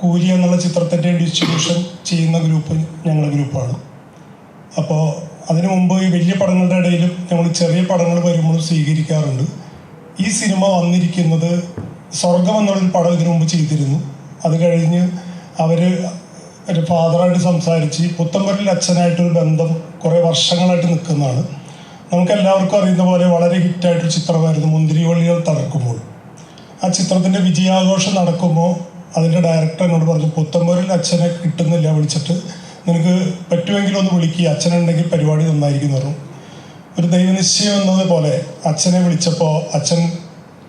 കൂലി എന്നുള്ള ചിത്രത്തിൻ്റെ ഡിസ്ട്രിബ്യൂഷൻ ചെയ്യുന്ന ഗ്രൂപ്പ് ഞങ്ങളുടെ ഗ്രൂപ്പാണ്. അപ്പോൾ അതിനു മുമ്പ് ഈ വലിയ പടങ്ങളുടെ ഇടയിലും ഞങ്ങൾ ചെറിയ പടങ്ങൾ വരുമ്പോൾ സ്വീകരിക്കാറുണ്ട്. ഈ സിനിമ വന്നിരിക്കുന്നത് സ്വർഗം എന്നുള്ളൊരു പടം ഇതിനു മുമ്പ് ചെയ്തിരുന്നു. അത് കഴിഞ്ഞ് അവർ ഒരു ഫാദറായിട്ട് സംസാരിച്ച് പുത്തമ്പരിൽ അച്ഛനായിട്ടൊരു ബന്ധം കുറേ വർഷങ്ങളായിട്ട് നിൽക്കുന്നതാണ്. നമുക്കെല്ലാവർക്കും അറിയുന്ന പോലെ വളരെ ഹിറ്റായിട്ടൊരു ചിത്രമായിരുന്നു മുന്തിരിവള്ളികൾ തകർക്കുമ്പോൾ. ആ ചിത്രത്തിൻ്റെ വിജയാഘോഷം നടക്കുമ്പോൾ അതിൻ്റെ ഡയറക്ടർ എന്നോട് പറഞ്ഞു, പുത്തമ്പരിൽ അച്ഛനെ കിട്ടുന്നില്ല, വിളിച്ചിട്ട് നിനക്ക് പറ്റുമെങ്കിലും ഒന്ന് വിളിക്കുക, അച്ഛനുണ്ടെങ്കിൽ പരിപാടി നന്നായിരിക്കും എന്ന് പറഞ്ഞു. ഒരു ദൈവനിശ്ചയം എന്നതുപോലെ അച്ഛനെ വിളിച്ചപ്പോൾ അച്ഛൻ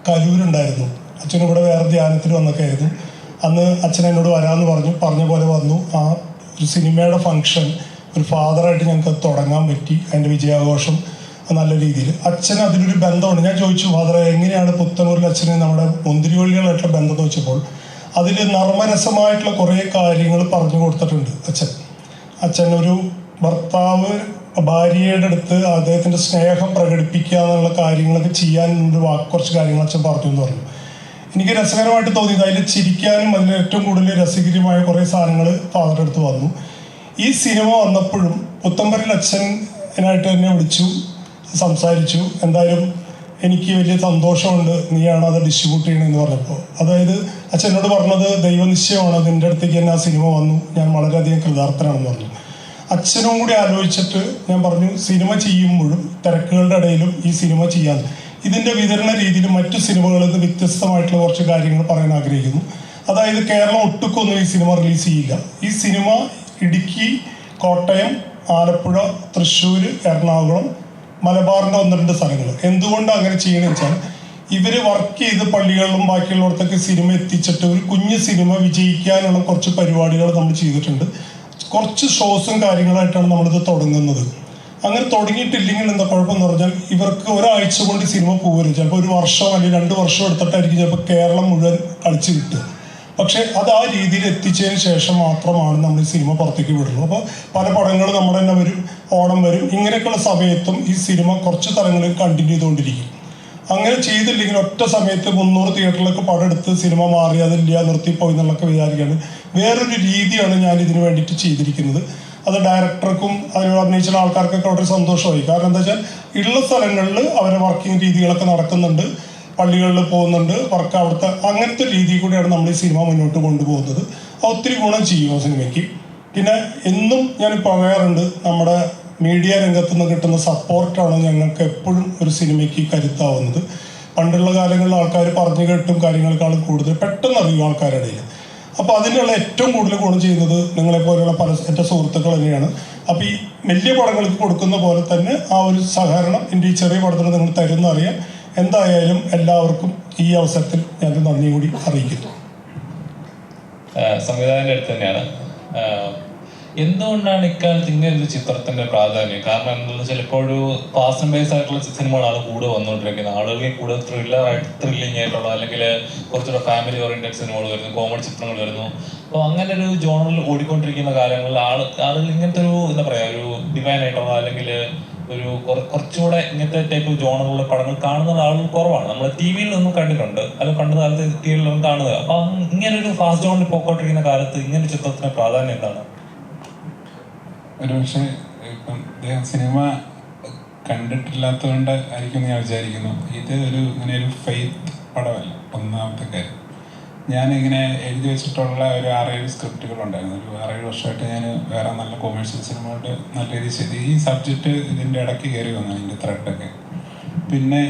കലൂരുണ്ടായിരുന്നു. അച്ഛൻ ഇവിടെ വേറെ ധ്യാനത്തിൽ വന്നൊക്കെ ആയിരുന്നു. അന്ന് അച്ഛൻ എന്നോട് വരാമെന്ന് പറഞ്ഞ പോലെ വന്നു. ആ ഒരു സിനിമയുടെ ഫങ്ഷൻ ഒരു ഫാദറായിട്ട് ഞങ്ങൾക്ക് തുടങ്ങാൻ പറ്റി. അതിൻ്റെ വിജയാഘോഷം നല്ല രീതിയിൽ അച്ഛന് അതിലൊരു ബന്ധമുണ്ട്. ഞാൻ ചോദിച്ചു, ഫാദറെ എങ്ങനെയാണ് പുത്തനൂരിൽ അച്ഛന് നമ്മുടെ മുന്തിരിവള്ളികളായിട്ടുള്ള ബന്ധം എന്ന് വെച്ചപ്പോൾ അതിൽ നർമ്മരസമായിട്ടുള്ള കുറേ കാര്യങ്ങൾ പറഞ്ഞു കൊടുത്തിട്ടുണ്ട് അച്ഛൻ ഒരു ഭർത്താവ് ഭാര്യയുടെ അടുത്ത് അദ്ദേഹത്തിൻ്റെ സ്നേഹം പ്രകടിപ്പിക്കുക എന്നുള്ള കാര്യങ്ങളൊക്കെ ചെയ്യാൻ കുറച്ച് കാര്യങ്ങൾ അച്ഛൻ പറഞ്ഞു എന്ന് പറഞ്ഞു. എനിക്ക് രസകരമായിട്ട് തോന്നിയത് അതിൽ ചിരിക്കാനും അതിൽ ഏറ്റവും കൂടുതൽ രസകരമായ കുറേ സാധനങ്ങൾ ഫാദറുടെ അടുത്ത് വന്നു. ഈ സിനിമ വന്നപ്പോഴും പുത്തമ്പരിൽ അച്ഛനായിട്ട് എന്നെ വിളിച്ചു, സംസാരിച്ചു. എന്തായാലും എനിക്ക് വലിയ സന്തോഷമുണ്ട്, നീയാണ് അത് ഡിസ്ട്രിബ്യൂട്ട് ചെയ്യണമെന്ന് പറഞ്ഞപ്പോൾ. അതായത് അച്ഛനോട് പറഞ്ഞത് ദൈവനിശ്ചയമാണ്, നിൻ്റെ അടുത്തേക്ക് തന്നെ ആ സിനിമ വന്നു, ഞാൻ വളരെയധികം കൃതാർത്ഥനാണെന്ന് പറഞ്ഞു. അച്ഛനും കൂടി ആലോചിച്ചിട്ട് ഞാൻ പറഞ്ഞു, സിനിമ ചെയ്യുമ്പോഴും തിരക്കുകളുടെ ഇടയിലും ഈ സിനിമ ചെയ്യാൻ ഇതിൻ്റെ വിതരണ രീതിയിൽ മറ്റു സിനിമകളിൽ നിന്ന് വ്യത്യസ്തമായിട്ടുള്ള കുറച്ച് കാര്യങ്ങൾ പറയാൻ ആഗ്രഹിക്കുന്നു. അതായത് കേരളം ഒട്ടുക്കൊന്നും ഈ സിനിമ റിലീസ് ചെയ്യില്ല. ഈ സിനിമ ഇടുക്കി, കോട്ടയം, ആലപ്പുഴ, തൃശ്ശൂർ, എറണാകുളം, മലബാറിൻ്റെ 1-2 സ്ഥലങ്ങൾ. എന്തുകൊണ്ട് അങ്ങനെ ചെയ്യണമെന്ന് വെച്ചാൽ ഇവർ വർക്ക് ചെയ്ത് പള്ളികളിലും ബാക്കിയുള്ളിടത്തൊക്കെ സിനിമ എത്തിച്ചിട്ട് ഒരു കുഞ്ഞു സിനിമ വിജയിക്കാനുള്ള കുറച്ച് പരിപാടികൾ നമ്മൾ ചെയ്തിട്ടുണ്ട്. കുറച്ച് ഷോസും കാര്യങ്ങളായിട്ടാണ് നമ്മളിത് തുടങ്ങുന്നത്. അങ്ങനെ തുടങ്ങിയിട്ടില്ലെങ്കിൽ എന്താ കുഴപ്പമെന്ന് പറഞ്ഞാൽ ഇവർക്ക് ഒരാഴ്ച കൊണ്ട് സിനിമ പോകരുത്. ചിലപ്പോൾ 1 വർഷം അല്ലെങ്കിൽ 2 വർഷം എടുത്തിട്ടായിരിക്കും ചിലപ്പോൾ കേരളം മുഴുവൻ കളിച്ച് കിട്ടുക. പക്ഷേ അത് ആ രീതിയിൽ എത്തിച്ചതിന് ശേഷം മാത്രമാണ് നമ്മൾ ഈ സിനിമ പുറത്തേക്ക് വിടുന്നത്. അപ്പോൾ പല പടങ്ങൾ നമ്മുടെ തന്നെ വരും, ഓണം വരും, ഇങ്ങനെയൊക്കെയുള്ള സമയത്തും ഈ സിനിമ കുറച്ച് തലങ്ങളിൽ കണ്ടിന്യൂ ചെയ്തുകൊണ്ടിരിക്കും. അങ്ങനെ ചെയ്തില്ലെങ്കിൽ ഒറ്റ സമയത്ത് 300 തിയേറ്ററിലൊക്കെ പടം എടുത്ത് സിനിമ മാറി അതില്ല നിർത്തിപ്പോയി എന്നുള്ളതൊക്കെ വിചാരിക്കുകയാണ്. വേറൊരു രീതിയാണ് ഞാൻ ഇതിനു വേണ്ടിയിട്ട് ചെയ്തിരിക്കുന്നത്. അത് ഡയറക്ടർക്കും അതിൽ അഭിനയിച്ച ആൾക്കാർക്കൊക്കെ വളരെ സന്തോഷമായി. കാരണം എന്താ വെച്ചാൽ ഉള്ള സ്ഥലങ്ങളിൽ അവരുടെ വർക്കിംഗ് രീതികളൊക്കെ നടക്കുന്നുണ്ട്, പള്ളികളിൽ പോകുന്നുണ്ട്, വർക്ക് അവിടുത്തെ അങ്ങനത്തെ രീതിയിൽ കൂടിയാണ് നമ്മൾ ഈ സിനിമ മുന്നോട്ട് കൊണ്ടുപോകുന്നത്. അത് ഒത്തിരി ഗുണം ചെയ്യും ആ സിനിമയ്ക്ക്. പിന്നെ എന്നും ഞാൻ പറയാറുണ്ട്, നമ്മുടെ മീഡിയ രംഗത്ത് നിന്ന് കിട്ടുന്ന സപ്പോർട്ടാണ് ഞങ്ങൾക്ക് എപ്പോഴും ഒരു സിനിമയ്ക്ക് കരുത്താവുന്നത്. പണ്ടുള്ള കാലങ്ങളിൽ ആൾക്കാർ പറഞ്ഞു കേട്ടും കാര്യങ്ങളെക്കാളും കൂടുതൽ പെട്ടെന്ന് അറിയും ആൾക്കാരുടെ ഇടയിൽ. അപ്പോൾ അതിനുള്ള ഏറ്റവും കൂടുതൽ ഗുണം ചെയ്യുന്നത് നിങ്ങളെപ്പോലെയുള്ള എൻ്റെ സുഹൃത്തുക്കൾ തന്നെയാണ്. അപ്പോൾ ഈ വലിയ പടങ്ങൾക്ക് കൊടുക്കുന്ന പോലെ തന്നെ ആ ഒരു സഹകരണം എൻ്റെ ഈ ചെറിയ പടത്തിന് നിങ്ങൾ തരുന്ന അറിയാം. എന്തായാലും എല്ലാവർക്കും ഈ അവസരത്തിൽ ഞാൻ നന്ദി കൂടി അറിയിക്കുന്നു. സംവിധായകൻ്റെ അടുത്ത് തന്നെയാണ്. എന്തുകൊണ്ടാണ് ഇക്കാലത്ത് ഇങ്ങനൊരു ചിത്രത്തിന്റെ പ്രാധാന്യം? കാരണം എന്താണെന്ന് വെച്ചാൽ ഇപ്പോൾ ഒരു പാഷൻ ബേസ് ആയിട്ടുള്ള സിനിമകളാണ് കൂടെ വന്നുകൊണ്ടിരിക്കുന്നത്. ആളുകൾക്ക് കൂടുതൽ ത്രില്ലിംഗ് ആയിട്ടുള്ള അല്ലെങ്കിൽ കുറച്ചുകൂടെ ഫാമിലി ഓറിയന്റഡ് സിനിമകൾ വരുന്നു, കോമഡി ചിത്രങ്ങൾ വരുന്നു. അപ്പോൾ അങ്ങനെ ഒരു ജോണറിൽ ഓടിക്കൊണ്ടിരിക്കുന്ന കാലങ്ങളിൽ ആളുകൾ ഇങ്ങനത്തെ ഒരു എന്താ പറയുക, ഒരു ഡിവൈൻ ആയിട്ടുള്ള അല്ലെങ്കിൽ ഒരു കുറച്ചുകൂടെ ഇങ്ങനത്തെ ടൈപ്പ് ജോണറുള്ള പടങ്ങൾ കാണുന്ന ആളുകൾ കുറവാണ്. നമ്മൾ ടി വിയിൽ നിന്നും കണ്ടിട്ടുണ്ട്, അല്ലെങ്കിൽ പണ്ട് കാലത്ത് ടി വിയിലൊന്നും കാണുക. അപ്പം ഇങ്ങനെ ഒരു ഫാസ്റ്റ് ജോണിൽ പോയിക്കൊണ്ടിരിക്കുന്ന കാലത്ത് ഇങ്ങനെ ചിത്രത്തിന് പ്രാധാന്യം എന്താണ്? ഒരുപക്ഷെ ഇപ്പം അദ്ദേഹം സിനിമ കണ്ടിട്ടില്ലാത്തതുകൊണ്ട് ആയിരിക്കും ഞാൻ വിചാരിക്കുന്നു. ഇത് ഇങ്ങനെ ഒരു ഫെയ്ത്ത് പടമല്ല. ഒന്നാമത്തെ കാര്യം, ഞാനിങ്ങനെ എഴുതി വെച്ചിട്ടുള്ള ഒരു 6-7 സ്ക്രിപ്റ്റുകളുണ്ടായിരുന്നു. ഒരു 6-7 വർഷമായിട്ട് ഞാൻ വേറെ നല്ല കൊമേഴ്ഷ്യൽ സിനിമകളുടെ നല്ല രീതിയിൽ ചെയ്ത് ഈ സബ്ജക്റ്റ് ഇതിൻ്റെ ഇടയ്ക്ക് കയറി വന്നു, ഇതിൻ്റെ ത്രെഡൊക്കെ. പിന്നെ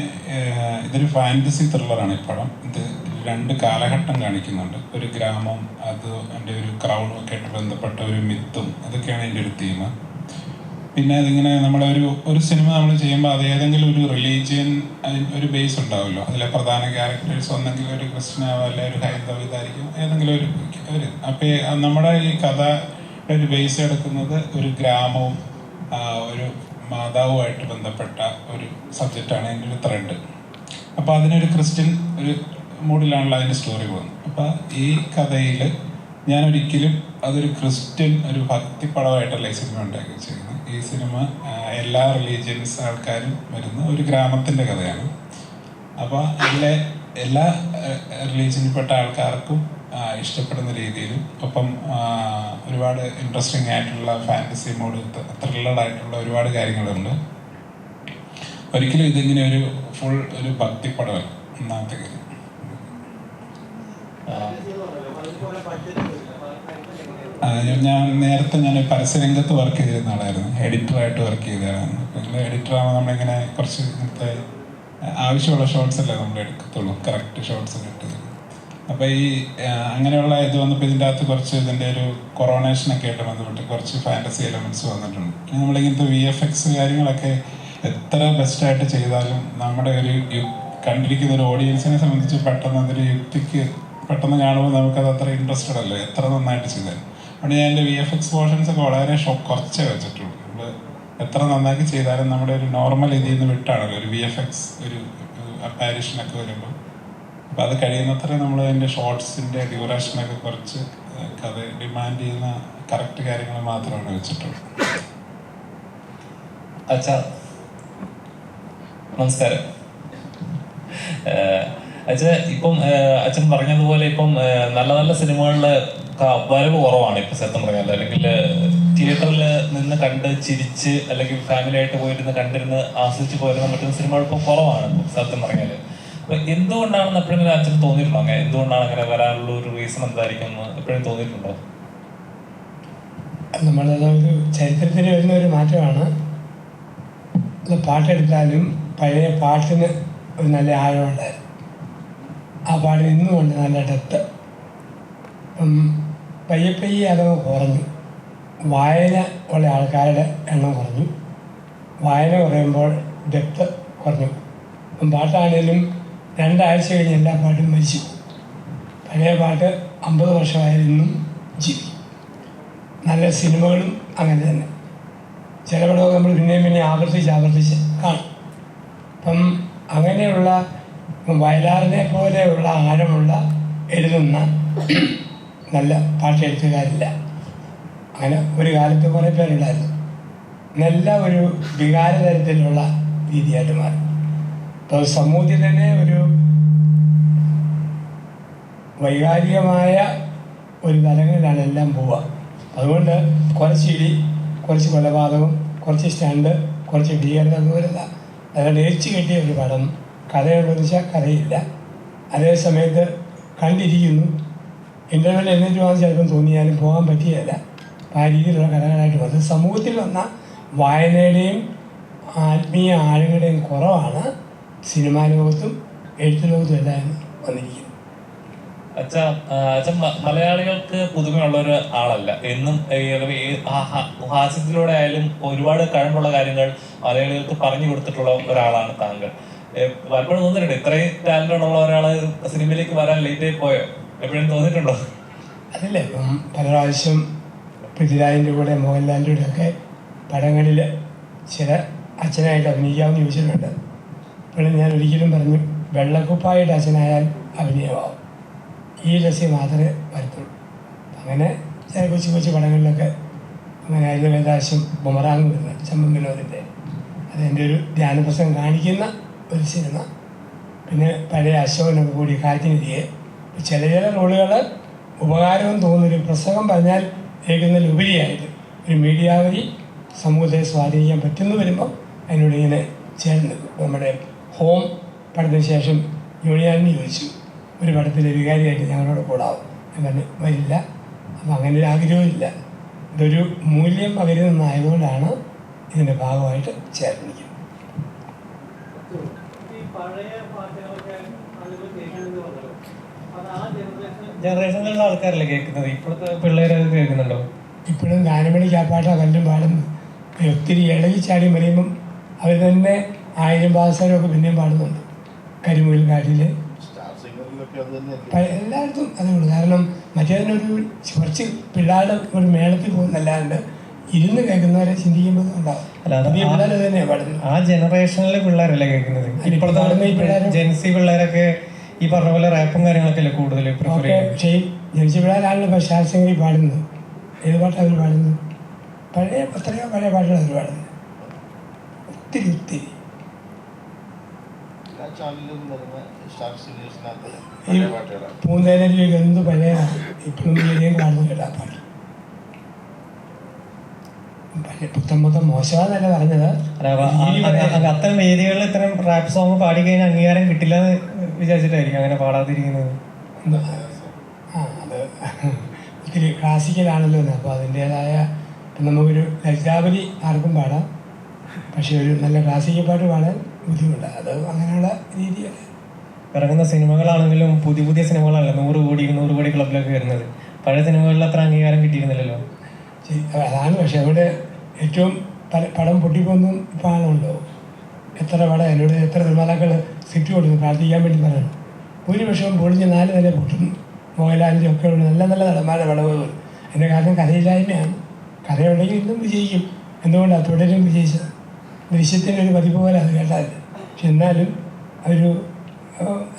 ഇതൊരു ഫാൻറ്റസി ത്രില്ലറാണ് ഈ പടം. ഇത് 2 കാലഘട്ടം കാണിക്കുന്നുണ്ട്. ഒരു ഗ്രാമം, അത് എൻ്റെ ഒരു ക്രൗണും ഒക്കെ ആയിട്ട് ബന്ധപ്പെട്ട ഒരു മിത്തും, അതൊക്കെയാണ് എൻ്റെ ഒരു തീം. പിന്നെ അതിങ്ങനെ ഒരു സിനിമ നമ്മൾ ചെയ്യുമ്പോൾ അത് ഏതെങ്കിലും ഒരു റിലീജിയൻ ഒരു ബേസ് ഉണ്ടാവുമല്ലോ. അതിലെ പ്രധാന ക്യാരക്ടേഴ്സ് ഒന്നെങ്കിൽ ഒരു ക്രിസ്ത്യനാവോ അല്ലെ ഒരു ഹൈന്ദവ ഇതായിരിക്കും, ഏതെങ്കിലും ഒരു അപ്പോൾ നമ്മുടെ ഈ കഥ ഒരു ബേസ് എടുക്കുന്നത് ഒരു ഗ്രാമവും ഒരു മാതാവുമായിട്ട് ബന്ധപ്പെട്ട ഒരു സബ്ജക്റ്റാണ് എൻ്റെ ഒരു ത്രെഡ്. അപ്പോൾ അതിനൊരു ക്രിസ്ത്യൻ ഒരു മൂഡിലാണല്ലോ അതിൻ്റെ സ്റ്റോറി പോകുന്നത്. അപ്പോൾ ഈ കഥയിൽ ഞാൻ ഒരിക്കലും അതൊരു ക്രിസ്ത്യൻ ഒരു ഭക്തിപ്പടമായിട്ടല്ല ഈ സിനിമ ഉണ്ടാക്കി വെച്ചിരിക്കുന്നത്. ഈ സിനിമ എല്ലാ റിലീജിയൻസ് ആൾക്കാരും വരുന്ന ഒരു ഗ്രാമത്തിൻ്റെ കഥയാണ്. അപ്പോൾ അതിലെ എല്ലാ റിലീജിയനിൽപ്പെട്ട ആൾക്കാർക്കും ഇഷ്ടപ്പെടുന്ന രീതിയിലും ഒപ്പം ഒരുപാട് ഇൻട്രസ്റ്റിംഗ് ആയിട്ടുള്ള ഫാൻറ്റസി മോഡ്, ത്രില്ലറായിട്ടുള്ള ഒരുപാട് കാര്യങ്ങളുണ്ട്. ഒരിക്കലും ഇതിങ്ങനെ ഒരു ഫുൾ ഒരു ഭക്തിപ്പടമല്ല. ഒന്നാമത്തെ കാര്യം. ഞാൻ നേരത്തെ പരസ്യരംഗത്ത് വർക്ക് ചെയ്തിരുന്ന ആളായിരുന്നു. എഡിറ്ററായിട്ട് വർക്ക് ചെയ്തതാണ്. പിന്നെ എഡിറ്ററാകുമ്പോൾ നമ്മളിങ്ങനെ കുറച്ച് ഇങ്ങനത്തെ ആവശ്യമുള്ള ഷോർട്സ് അല്ലേ നമ്മൾ എടുക്കത്തുള്ളൂ, കറക്റ്റ് ഷോർട്സ് കിട്ടുക. അപ്പോൾ ഈ അങ്ങനെയുള്ള ഇത് വന്നപ്പോൾ ഇതിൻ്റെ അകത്ത് കുറച്ച് ഇതിൻ്റെ ഒരു കൊറോണേഷനൊക്കെ ആയിട്ട് ബന്ധപ്പെട്ട് കുറച്ച് ഫാൻറ്റസി എലമെൻറ്റ്സ് വന്നിട്ടുണ്ട്. നമ്മളിങ്ങനത്തെ VFX കാര്യങ്ങളൊക്കെ എത്ര ബെസ്റ്റായിട്ട് ചെയ്താലും നമ്മുടെ കണ്ടിരിക്കുന്ന ഒരു ഓഡിയൻസിനെ സംബന്ധിച്ച് പെട്ടെന്ന് അതൊരു യുക്തിക്ക് പെട്ടെന്ന് കാണുമ്പോൾ നമുക്കത് അത്ര ഇൻട്രസ്റ്റഡ് അല്ലേ, എത്ര നന്നായിട്ട് ചെയ്താലും. അതുകൊണ്ട് ഞാൻ എൻ്റെ VFX പോർഷൻസ് ഒക്കെ വളരെ കുറച്ചേ വെച്ചിട്ടുള്ളൂ. നമ്മൾ എത്ര നന്നാക്കി ചെയ്താലും നമ്മുടെ ഒരു നോർമൽ ഇതിൽ നിന്ന് വിട്ടാണല്ലോ ഒരു VFX ഒരു അപ്പാരിഷനൊക്കെ വരുമ്പോൾ. അപ്പോൾ അത് കഴിയുന്നത്ര നമ്മൾ അതിൻ്റെ ഷോർട്സിൻ്റെ ഡ്യൂറേഷനൊക്കെ കുറച്ച് കഥ ഡിമാൻഡ് ചെയ്യുന്ന കറക്റ്റ് കാര്യങ്ങൾ മാത്രമാണ് വെച്ചിട്ടുള്ളത്. അച്ഛാ നമസ്കാരം. അച്ഛൻ ഇപ്പം അച്ഛൻ പറഞ്ഞതുപോലെ ഇപ്പം നല്ല നല്ല സിനിമകളിലെ വരവ് കുറവാണ് ഇപ്പം സത്യം പറഞ്ഞാൽ. അല്ലെങ്കിൽ തിയേറ്ററിൽ നിന്ന് കണ്ട് ചിരിച്ച് അല്ലെങ്കിൽ ഫാമിലി ആയിട്ട് പോയിരുന്ന് കണ്ടിരുന്ന് ആസ്വദിച്ച് പോയിരുന്ന പറ്റുന്ന സിനിമകൾ ഇപ്പം കുറവാണ് സത്യം പറഞ്ഞാൽ. അപ്പൊ എന്തുകൊണ്ടാണെന്ന് എപ്പോഴെങ്കിലും അച്ഛന് തോന്നിയിട്ടുണ്ടോ? അങ്ങനെ എന്തുകൊണ്ടാണ് അങ്ങനെ വരാനുള്ള ഒരു റീസൺ എന്തായിരിക്കും എന്ന് എപ്പോഴും തോന്നിയിട്ടുണ്ടോ? നമ്മളതൊരു ചരിത്രത്തിൽ വരുന്ന ഒരു മാറ്റമാണ്. പാട്ടെടുത്താലും പഴയ പാട്ടിന് ഒരു നല്ല ആഴമുണ്ടായിരുന്നു. ആ പാട്ടിന് ഇന്നുമുണ്ട് നല്ല ഡെപ്ത്. പയ്യെ അതങ്ങ് കുറഞ്ഞു. വായന ഉള്ള ആൾക്കാരുടെ എണ്ണം കുറഞ്ഞു. വായന കുറയുമ്പോൾ ഡെപ്ത് കുറഞ്ഞു. പാട്ടാണേലും 2 ആഴ്ച കഴിഞ്ഞ് എല്ലാ പാട്ടും മരിച്ചു. പഴയ പാട്ട് 50 വർഷമായിരുന്നും ജീവിക്കും. നല്ല സിനിമകളും അങ്ങനെ തന്നെ. ചില പടമൊക്കെ നമ്മൾ പിന്നെ ആവർത്തിച്ച് കാണും. അപ്പം അങ്ങനെയുള്ള വയലാറിനെ പോലെയുള്ള ആഴമുള്ള എഴുതുന്ന നല്ല പാട്ടെഴുത്തുകാരില്ല. അങ്ങനെ ഒരു കാലത്ത് കുറേ പേരുണ്ടായിരുന്നു. നല്ല ഒരു വികാരതരത്തിലുള്ള രീതിയായിട്ട് മാറി. അപ്പോൾ സമൂഹത്തിൽ തന്നെ ഒരു വൈകാരികമായ ഒരു തലങ്ങളിലാണ് എല്ലാം പോവുക. അതുകൊണ്ട് കുറച്ച് ഇടി, കുറച്ച് കൊലപാതകം, കുറച്ച് സ്റ്റണ്ട്, കുറച്ച് ഭീകരത അതുപോലെയല്ല. അതുകൊണ്ട് ഏച്ചു കെട്ടിയ ഒരു പടം കഥയുള്ളതെന്ന് വെച്ചാൽ കഥയില്ല. അതേ സമയത്ത് കണ്ടിരിക്കുന്നു. ഇൻ്റർവെൽ എന്നിട്ട് വന്ന് ചിലപ്പം തോന്നിയാലും പോകാൻ പറ്റിയല്ല. ആ രീതിയിലുള്ള കഥകളായിട്ട് വന്നത് സമൂഹത്തിൽ വന്ന വായനയുടെയും ആത്മീയ ആഴങ്ങളുടെയും കുറവാണ് സിനിമാ ലോകത്തും എഴുത്ത് ലോകത്തും എല്ലാം വന്നിരിക്കുന്നത്. അച്ഛൻ മലയാളികൾക്ക് പുതുമയുള്ള ഒരു ആളല്ല. എന്നും ഹാസ്യത്തിലൂടെ ആയാലും ഒരുപാട് കഴിവുള്ള കാര്യങ്ങൾ മലയാളികൾക്ക് പറഞ്ഞു കൊടുത്തിട്ടുള്ള ഒരാളാണ് താങ്കൾ. പലപ്പോഴും തോന്നിയിട്ടുണ്ട് ഇത്രയും ടാലന്റുള്ള ഒരാള് സിനിമയിലേക്ക് വരാൻ ലേറ്റായി പോയോ? എപ്പോഴും തോന്നിയിട്ടുണ്ടോ? അതല്ലേ ഇപ്പം പല പ്രാവശ്യം പൃഥ്വിരാജിൻ്റെ കൂടെ മോഹൻലാലിൻ്റെ കൂടെ ഒക്കെ പടങ്ങളിൽ ചില അച്ഛനായിട്ട് അഭിനയിക്കാമെന്ന് ചോദിച്ചിട്ടുണ്ട്. അപ്പോഴും ഞാൻ ഒരിക്കലും പറഞ്ഞു വെള്ളക്കുപ്പായിട്ട് അച്ഛനായാൽ അഭിനയമാവും, ഈ രസം മാത്രമേ വരത്തുള്ളൂ. അങ്ങനെ ചില കൊച്ചു പടങ്ങളിലൊക്കെ അങ്ങനെ അതിൻ്റെ വേദാശം ബുമറാങ് വരുന്നത് ചമ്പൻ വിനോദിൻ്റെ അതെൻ്റെ ഒരു ധ്യാനപ്രസംഗം കാണിക്കുന്ന ഒരു സിനിമ. പിന്നെ പഴയ അശോകനൊക്കെ കൂടി കാറ്റിനിരിയെ ചില റോളുകൾ ഉപകാരവും തോന്നുന്നൊരു പ്രസംഗം പറഞ്ഞാൽ കേൾക്കുന്നതിലുപരിയായിട്ട് ഒരു മീഡിയാവരി സമൂഹത്തെ സ്വാധീനിക്കാൻ പറ്റുന്നു വരുമ്പോൾ അതിനോട് ഇങ്ങനെ ചേർന്ന് നിൽക്കും. നമ്മുടെ ഹോം പടത്തിന് ശേഷം ജോണിയാലിന് ചോദിച്ചു ഒരു പടത്തിൽ വികാരിയായിട്ട് ഞങ്ങളോട് കൂടാവും. ഞാൻ പറഞ്ഞു വരില്ല. അപ്പം അങ്ങനെ ഒരു ആഗ്രഹമില്ല. ഇതൊരു മൂല്യം പകരുന്നതായതുകൊണ്ടാണ് ഇതിൻ്റെ ഭാഗമായിട്ട് ചേർന്നിരിക്കുന്നത്. ജനറേഷനിലുള്ള ആൾക്കാരല്ലേ കേൾക്കുന്നത്, ഇപ്പോഴത്തെ പിള്ളേരത് കേൾക്കുന്നുണ്ടോ? ഇപ്പോഴും ഗാനമണിക്ക് ആ പാട്ടാണ് കല്ലും പാടുന്നത്. ഒത്തിരി ഇളകി ചാടി മറിയുമ്പം അവർ തന്നെ 1000 പാദസരമൊക്കെ പിന്നെയും പാടുന്നുണ്ട്. കരിമുകിൽ കാട്ടിൽ എല്ലായിടത്തും അതുകൊണ്ട്. കാരണം മറ്റേതിനൊരു കുറച്ച് പിള്ളേരുടെ ഒരു മേളത്തിൽ പോകുന്നല്ലാണ്ട് ഇരുന്ന് കേൾക്കുന്നവരെ ചിന്തിക്കുമ്പോൾ ഉണ്ടാവും. പിള്ളേർ തന്നെയാണ് പാടുന്നത്. ആ ജനറേഷനിലെ പിള്ളേരല്ലേ കേൾക്കുന്നത്. ഇപ്പോഴത്തെ ജെൻസി പിള്ളേരൊക്കെ ഈ പറഞ്ഞ പോലെ റാപ്പും കാര്യങ്ങളൊക്കെ അല്ലേ കൂടുതൽ പ്രിഫർ ചെയ്യുന്നത്. പക്ഷേ ജനിച്ച പിള്ളേരാണല്ലോ ഇപ്പോൾ ശാസ്ത്രീയ പാടുന്നത്. ഏത് പാട്ടാണ് അവർ പാടുന്നത്? എത്രയോ പഴയ പാട്ടുകൾ അവർ പാടുന്നത്. ഒത്തിരി ഒത്തിരി ഈ പൂന്തേനരിയൊക്കെ എന്ത് പഴയതാണ്. ഇപ്പോഴും കാണുന്നു കേട്ടാ പാട്ട്. പുത്തൻ മോശമാണെന്നല്ല പറഞ്ഞത്. അത്തരം വേദികളിൽ ഇത്തരം റാപ്പ് സോങ് പാടി കഴിഞ്ഞാൽ അംഗീകാരം കിട്ടില്ല എന്ന് വിചാരിച്ചിട്ടായിരിക്കും അങ്ങനെ പാടാതിരിക്കുന്നത്. അത് ഒത്തിരി ക്ലാസിക്കലാണല്ലോ. അപ്പോൾ അതിൻ്റേതായ നമുക്കൊരു ലജ്ജാവലി ആർക്കും പാടാം. പക്ഷെ ഒരു നല്ല ക്ലാസിക്കൽ പാട്ട് പാടാൻ ബുദ്ധിമുട്ടാണ്. അത് അങ്ങനെയുള്ള രീതിയാണ്. ഇറങ്ങുന്ന സിനിമകളാണെങ്കിലും പുതിയ പുതിയ സിനിമകളല്ല 100 കോടി 200 കോടി ക്ലബിലൊക്കെ വരുന്നത്. പഴയ സിനിമകളിൽ അത്ര അംഗീകാരം കിട്ടിയിരുന്നില്ലല്ലോ. അതാണ്. പക്ഷെ അവിടെ ഏറ്റവും പടം പൊട്ടിപ്പോന്നും ഇപ്പോൾ ആണുണ്ടോ? എത്ര പടം എന്നോട് എത്ര നിർമ്മാതാക്കൾ സ്ക്രിപ്റ്റ് കൊടുക്കുന്നു പ്രാർത്ഥിക്കാൻ വേണ്ടി പറയണം. ഭൂരിപക്ഷവും പൊളിഞ്ഞ് 4 നില പൊട്ടുന്നു. മോഹൻലാലിൻ്റെ ഒക്കെ നല്ല നല്ല നടന്മാരുടെ പടവുകൾ. അതിൻ്റെ കാരണം കഥയില്ലായ്മയാണ്. കഥയുണ്ടെങ്കിൽ ഇന്നും വിജയിക്കും. എന്തുകൊണ്ടാണ് തുടരും വിജയിച്ചത്? ദൃശ്യത്തിൻ്റെ ഒരു പതിപ്പ് പോലെ അത് കേട്ടാൽ. പക്ഷെ എന്നാലും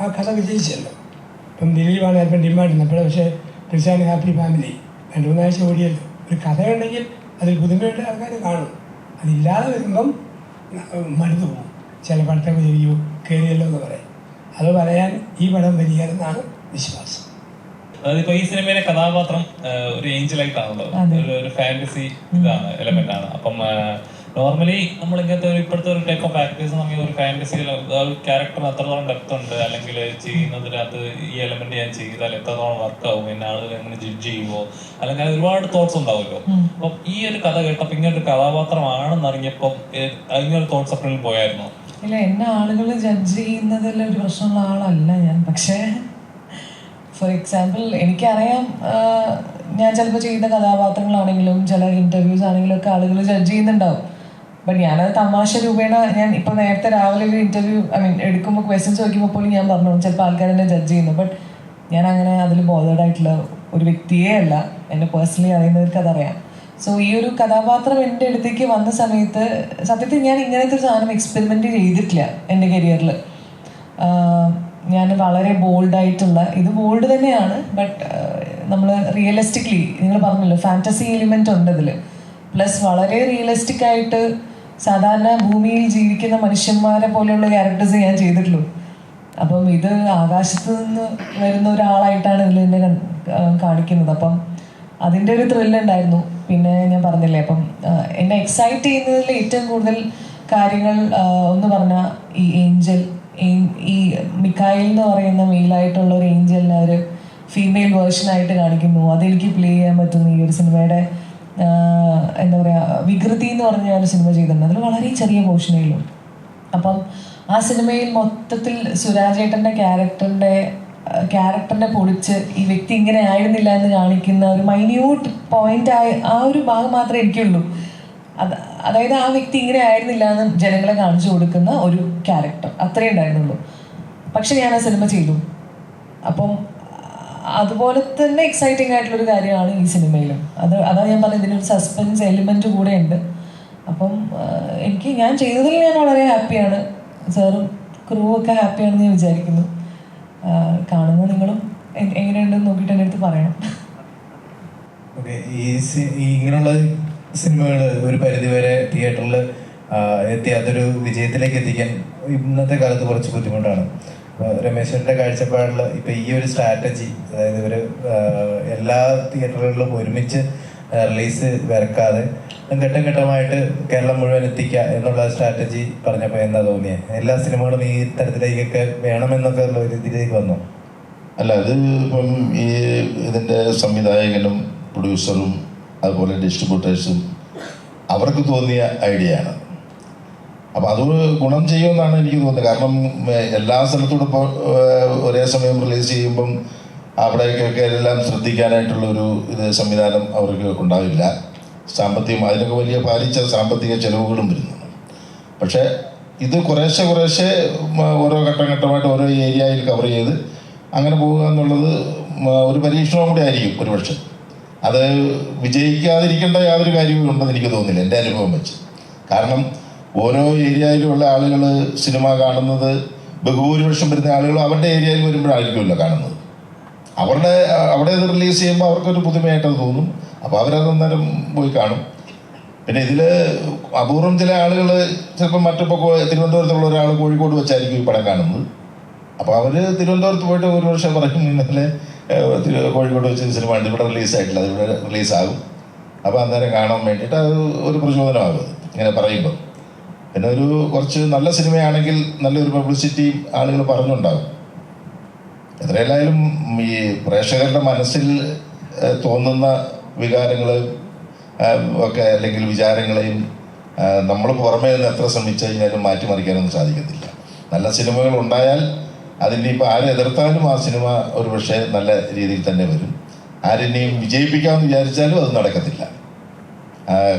ആ കഥ വിജയിച്ചല്ലോ. ഇപ്പം ദിലീപാണ് അല്പം ഡിമാൻഡ് അപ്പോൾ. പക്ഷേ പ്രിൻസാൻ ഹാപ്പി ഫാമിലി 2-3 ആഴ്ച ഓടിയല്ലോ. ഒരു കഥയുണ്ടെങ്കിൽ അതിൽ പുതുമയുടെ ആൾക്കാർ കാണും. അതില്ലാതെ വരുമ്പം മടുത്തു പോകും. ചില പടത്തൊക്കെ ചെയ്യൂ കയറിയല്ലോ എന്ന് പറയും. അത് പറയാൻ ഈ പടം വരികയെന്നാണ് വിശ്വാസം. അതായത് ഇപ്പൊ ഈ സിനിമയിലെ കഥാപാത്രം ഒരു ഏഞ്ചലായിട്ടാണല്ലോ, ഒരു ഫാന്റസി ഇതാണ് എലമെന്റ് ആണ്. അപ്പം നോർമലി നമ്മൾ ഇങ്ങനത്തെ ഇപ്പോഴത്തെ ഒരു ടൈപ്പ് ഓഫ് ആക്ടേഴ്സ് നമ്മൾ ഒരു ഫാന്റസിയിൽ ക്യാരക്ടറിന് എത്രത്തോളം ഡെപ്ത് ഉണ്ട്, അല്ലെങ്കിൽ ചെയ്യുന്നതിനകത്ത് ഈ എലമെന്റ് ഞാൻ ചെയ്താൽ എത്രത്തോളം വർക്ക് ആവും, എന്നെ ആളുകൾ എങ്ങനെ ജഡ്ജ് ചെയ്യുമോ, അല്ലെങ്കിൽ ഒരുപാട് തോട്ട്സ് ഉണ്ടാവുമല്ലോ. അപ്പം ഈ ഒരു കഥ കേട്ടപ്പോൾ ഇങ്ങനൊരു കഥാപാത്രമാണെന്ന് അറിഞ്ഞപ്പോൾ ഇങ്ങനൊരു തോട്ട്സ് അപ്പുറം പോയായിരുന്നോ? ഇല്ല, എന്നെ ആളുകൾ ജഡ്ജ് ചെയ്യുന്നതിൽ ഒരു പ്രശ്നമുള്ള ആളല്ല ഞാൻ. പക്ഷേ ഫോർ എക്സാമ്പിൾ എനിക്കറിയാം, ഞാൻ ചിലപ്പോൾ ചെയ്യുന്ന കഥാപാത്രങ്ങളാണെങ്കിലും ചില ഇൻ്റർവ്യൂസ് ആണെങ്കിലും ഒക്കെ ആളുകൾ ജഡ്ജ് ചെയ്യുന്നുണ്ടാവും. ബട്ട് ഞാനത് തമാശ രൂപേണ ഞാൻ ഇപ്പോൾ നേരത്തെ രാവിലെ ഒരു ഇൻ്റർവ്യൂ എടുക്കുമ്പോൾ ക്വസ്റ്റ്യൻസ് ചോദിക്കുമ്പോൾ പോലും ഞാൻ പറഞ്ഞു ചിലപ്പോൾ ആൾക്കാർ എന്നെ ജഡ്ജ് ചെയ്യുന്നു. ബട്ട് ഞാൻ അങ്ങനെ അതിൽ ബോധേഡായിട്ടുള്ള ഒരു വ്യക്തിയേ അല്ല. എന്നെ പേഴ്സണലി അറിയുന്നവർക്ക് അതറിയാം. സോ ഈ ഒരു കഥാപാത്രം എൻ്റെ അടുത്തേക്ക് വന്ന സമയത്ത് സത്യത്തിൽ ഞാൻ ഇങ്ങനത്തെ ഒരു സാധനം എക്സ്പെരിമെൻറ്റ് ചെയ്തിട്ടില്ല എൻ്റെ കരിയറിൽ. ഞാൻ വളരെ ബോൾഡായിട്ടുള്ള, ഇത് ബോൾഡ് തന്നെയാണ്, ബട്ട് നമ്മൾ റിയലിസ്റ്റിക്കലി നിങ്ങൾ പറഞ്ഞല്ലോ ഫാൻറ്റസി എലിമെൻ്റ് ഉണ്ട് ഇതിൽ. പ്ലസ് വളരെ റിയലിസ്റ്റിക് ആയിട്ട് സാധാരണ ഭൂമിയിൽ ജീവിക്കുന്ന മനുഷ്യന്മാരെ പോലെയുള്ള ക്യാരക്ടേഴ്സ് ഞാൻ ചെയ്തിട്ടുള്ളൂ. അപ്പം ഇത് ആകാശത്ത് നിന്ന് വരുന്ന ഒരാളായിട്ടാണ് ഇതിൽ എന്നെ കാണിക്കുന്നത്. അപ്പം അതിൻ്റെ ഒരു ത്രില്ലുണ്ടായിരുന്നു. പിന്നെ ഞാൻ പറഞ്ഞില്ലേ, അപ്പം എന്നെ എക്സൈറ്റ് ചെയ്യുന്നതിൽ ഏറ്റവും കൂടുതൽ കാര്യങ്ങൾ ഒന്ന് പറഞ്ഞാൽ ഈ ഏഞ്ചൽ, ഈ മിക്കായിൽ എന്ന് പറയുന്ന മെയിലായിട്ടുള്ള ഒരു ഏഞ്ചലിനെ അവർ ഫീമെയിൽ വേർഷനായിട്ട് കാണിക്കുന്നു. അതെനിക്ക് പ്ലേ ചെയ്യാൻ പറ്റുന്നു. ഈ ഒരു സിനിമയുടെ എന്താ പറയുക, വികൃതി എന്ന് പറഞ്ഞ ഒരു സിനിമ ചെയ്തിട്ടുണ്ട്. അതിൽ വളരെ ചെറിയ പോർഷനേ ഉള്ളൂ. അപ്പം ആ സിനിമയിൽ മൊത്തത്തിൽ സുരാജേട്ടൻ്റെ ക്യാരക്ടറിനെ പൊളിച്ച് ഈ വ്യക്തി ഇങ്ങനെ ആയിരുന്നില്ല എന്ന് കാണിക്കുന്ന ഒരു മൈന്യൂട്ട് പോയിന്റ് ആ ഒരു ഭാഗം മാത്രമേ എനിക്കുള്ളൂ. അതായത് ആ വ്യക്തി ഇങ്ങനെ ആയിരുന്നില്ല എന്ന് ജനങ്ങളെ കാണിച്ചു കൊടുക്കുന്ന ഒരു ക്യാരക്ടർ, അത്രയേ ഉണ്ടായിരുന്നുള്ളൂ. പക്ഷെ ഞാൻ ആ സിനിമ ചെയ്തു. അപ്പം അതുപോലെ തന്നെ എക്സൈറ്റിംഗ് ആയിട്ടുള്ളൊരു കാര്യമാണ് ഈ സിനിമയിലും. അതാണ് ഞാൻ പറഞ്ഞത്, ഇതിനൊരു സസ്പെൻസ് എലിമെൻറ്റ് കൂടെ ഉണ്ട്. അപ്പം ഞാൻ ചെയ്തതിൽ ഞാൻ വളരെ ഹാപ്പിയാണ്. സാറും ക്രൂ ഒക്കെ ഹാപ്പിയാണെന്ന് ഞാൻ വിചാരിക്കുന്നു. കാണുന്ന നിങ്ങളും എങ്ങനെയുണ്ടെന്ന് നോക്കിയിട്ട് എൻ്റെ അടുത്ത് പറയണം. ഓക്കെ, ഇങ്ങനെയുള്ള സിനിമകൾ ഒരു പരിധിവരെ തിയേറ്ററിൽ എത്തി അതൊരു വിജയത്തിലേക്ക് എത്തിക്കാൻ ഇന്നത്തെ കാലത്ത് കുറച്ച് ബുദ്ധിമുട്ടാണ്. രമേശന്റെ കാഴ്ചപ്പാടിൽ ഇപ്പം ഈ ഒരു സ്ട്രാറ്റജി, അതായത് ഇവർ എല്ലാ തിയേറ്ററുകളിലും ഒരുമിച്ച് റിലീസ് വരക്കാതെ ഘട്ടം ഘട്ടമായിട്ട് കേരളം മുഴുവൻ എത്തിക്കുക എന്നുള്ള സ്ട്രാറ്റജി പറഞ്ഞപ്പോൾ എന്താ തോന്നിയത്? എല്ലാ സിനിമകളും ഈ തരത്തിലേക്കൊക്കെ വേണമെന്നൊക്കെ ഉള്ള ഒരു ഇതിലേക്ക് വന്നു? അല്ല, അത് ഇപ്പം ഇതിൻ്റെ സംവിധായകനും പ്രൊഡ്യൂസറും അതുപോലെ ഡിസ്ട്രിബ്യൂട്ടേഴ്സും അവർക്ക് തോന്നിയ ഐഡിയ ആണ്. അപ്പോൾ അത് ഗുണം ചെയ്യുമെന്നാണ് എനിക്ക് തോന്നുന്നത്. കാരണം എല്ലാ സ്ഥലത്തൂടെ ഇപ്പോൾ ഒരേ സമയം റിലീസ് ചെയ്യുമ്പം അവിടേക്കൊക്കെ എല്ലാം ശ്രദ്ധിക്കാനായിട്ടുള്ളൊരു സംവിധാനം അവർക്ക് ഉണ്ടാവില്ല. സാമ്പത്തികം അതിനൊക്കെ വലിയ പാലിച്ച സാമ്പത്തിക ചെലവുകളും വരുന്നുണ്ട്. പക്ഷേ ഇത് കുറേശ്ശെ ഓരോ ഘട്ടമായിട്ട് ഓരോ ഏരിയയിൽ കവർ ചെയ്ത് അങ്ങനെ പോവുക എന്നുള്ളത് ഒരു പരീക്ഷണവും കൂടി ആയിരിക്കും ഒരുപക്ഷെ. അത് വിജയിക്കാതിരിക്കേണ്ട യാതൊരു കാര്യവും ഉണ്ടെന്ന് എനിക്ക് തോന്നുന്നില്ല എൻ്റെ അനുഭവം വെച്ച്. കാരണം ഓരോ ഏരിയയിലുമുള്ള ആളുകൾ സിനിമ കാണുന്നത് ബഹുഭൂരിപക്ഷം വരുന്ന ആളുകൾ അവരുടെ ഏരിയയിൽ വരുമ്പോഴായിരിക്കുമല്ലോ കാണുന്നത്. അവിടെ ഇത് റിലീസ് ചെയ്യുമ്പോൾ അവർക്കൊരു പുതുമയായിട്ടത് തോന്നും. അപ്പോൾ അവരത് അന്നേരം പോയി കാണും. പിന്നെ ഇതിൽ അപൂർവം ചില ആളുകൾ ചിലപ്പോൾ മറ്റിപ്പോൾ തിരുവനന്തപുരത്തുള്ള ഒരാൾ കോഴിക്കോട് വെച്ചായിരിക്കും ഈ പടം കാണുന്നത്. അപ്പോൾ അവർ തിരുവനന്തപുരത്ത് പോയിട്ട് ഒരു വർഷം പറയും ഇന്നലെ കോഴിക്കോട് വെച്ച് സിനിമ ഉണ്ട്, ഇവിടെ റിലീസായിട്ടില്ല, അത് ഇവിടെ റിലീസാകും. അപ്പോൾ അന്നേരം കാണാൻ വേണ്ടിയിട്ട് അത് ഒരു പ്രചോദനമാകും ഇങ്ങനെ പറയുമ്പോൾ. പിന്നെ ഒരു കുറച്ച് നല്ല സിനിമയാണെങ്കിൽ നല്ലൊരു പബ്ലിസിറ്റിയും ആളുകൾ പറഞ്ഞുണ്ടാകും. എത്രയല്ലായാലും ഈ പ്രേക്ഷകരുടെ മനസ്സിൽ തോന്നുന്ന വികാരങ്ങൾ ഒക്കെ അല്ലെങ്കിൽ വിചാരങ്ങളെയും നമ്മൾ പുറമേ നിന്ന് എത്ര ശ്രമിച്ചു കഴിഞ്ഞാലും മാറ്റിമറിക്കാനൊന്നും സാധിക്കത്തില്ല. നല്ല സിനിമകൾ ഉണ്ടായാൽ അതിൻ്റെ ഇപ്പോൾ ആരെ എതിർത്താലും ആ സിനിമ ഒരു പക്ഷേ നല്ല രീതിയിൽ തന്നെ വരും. ആരെന്നെയും വിജയിപ്പിക്കാമെന്ന് വിചാരിച്ചാലും അത് നടക്കത്തില്ല.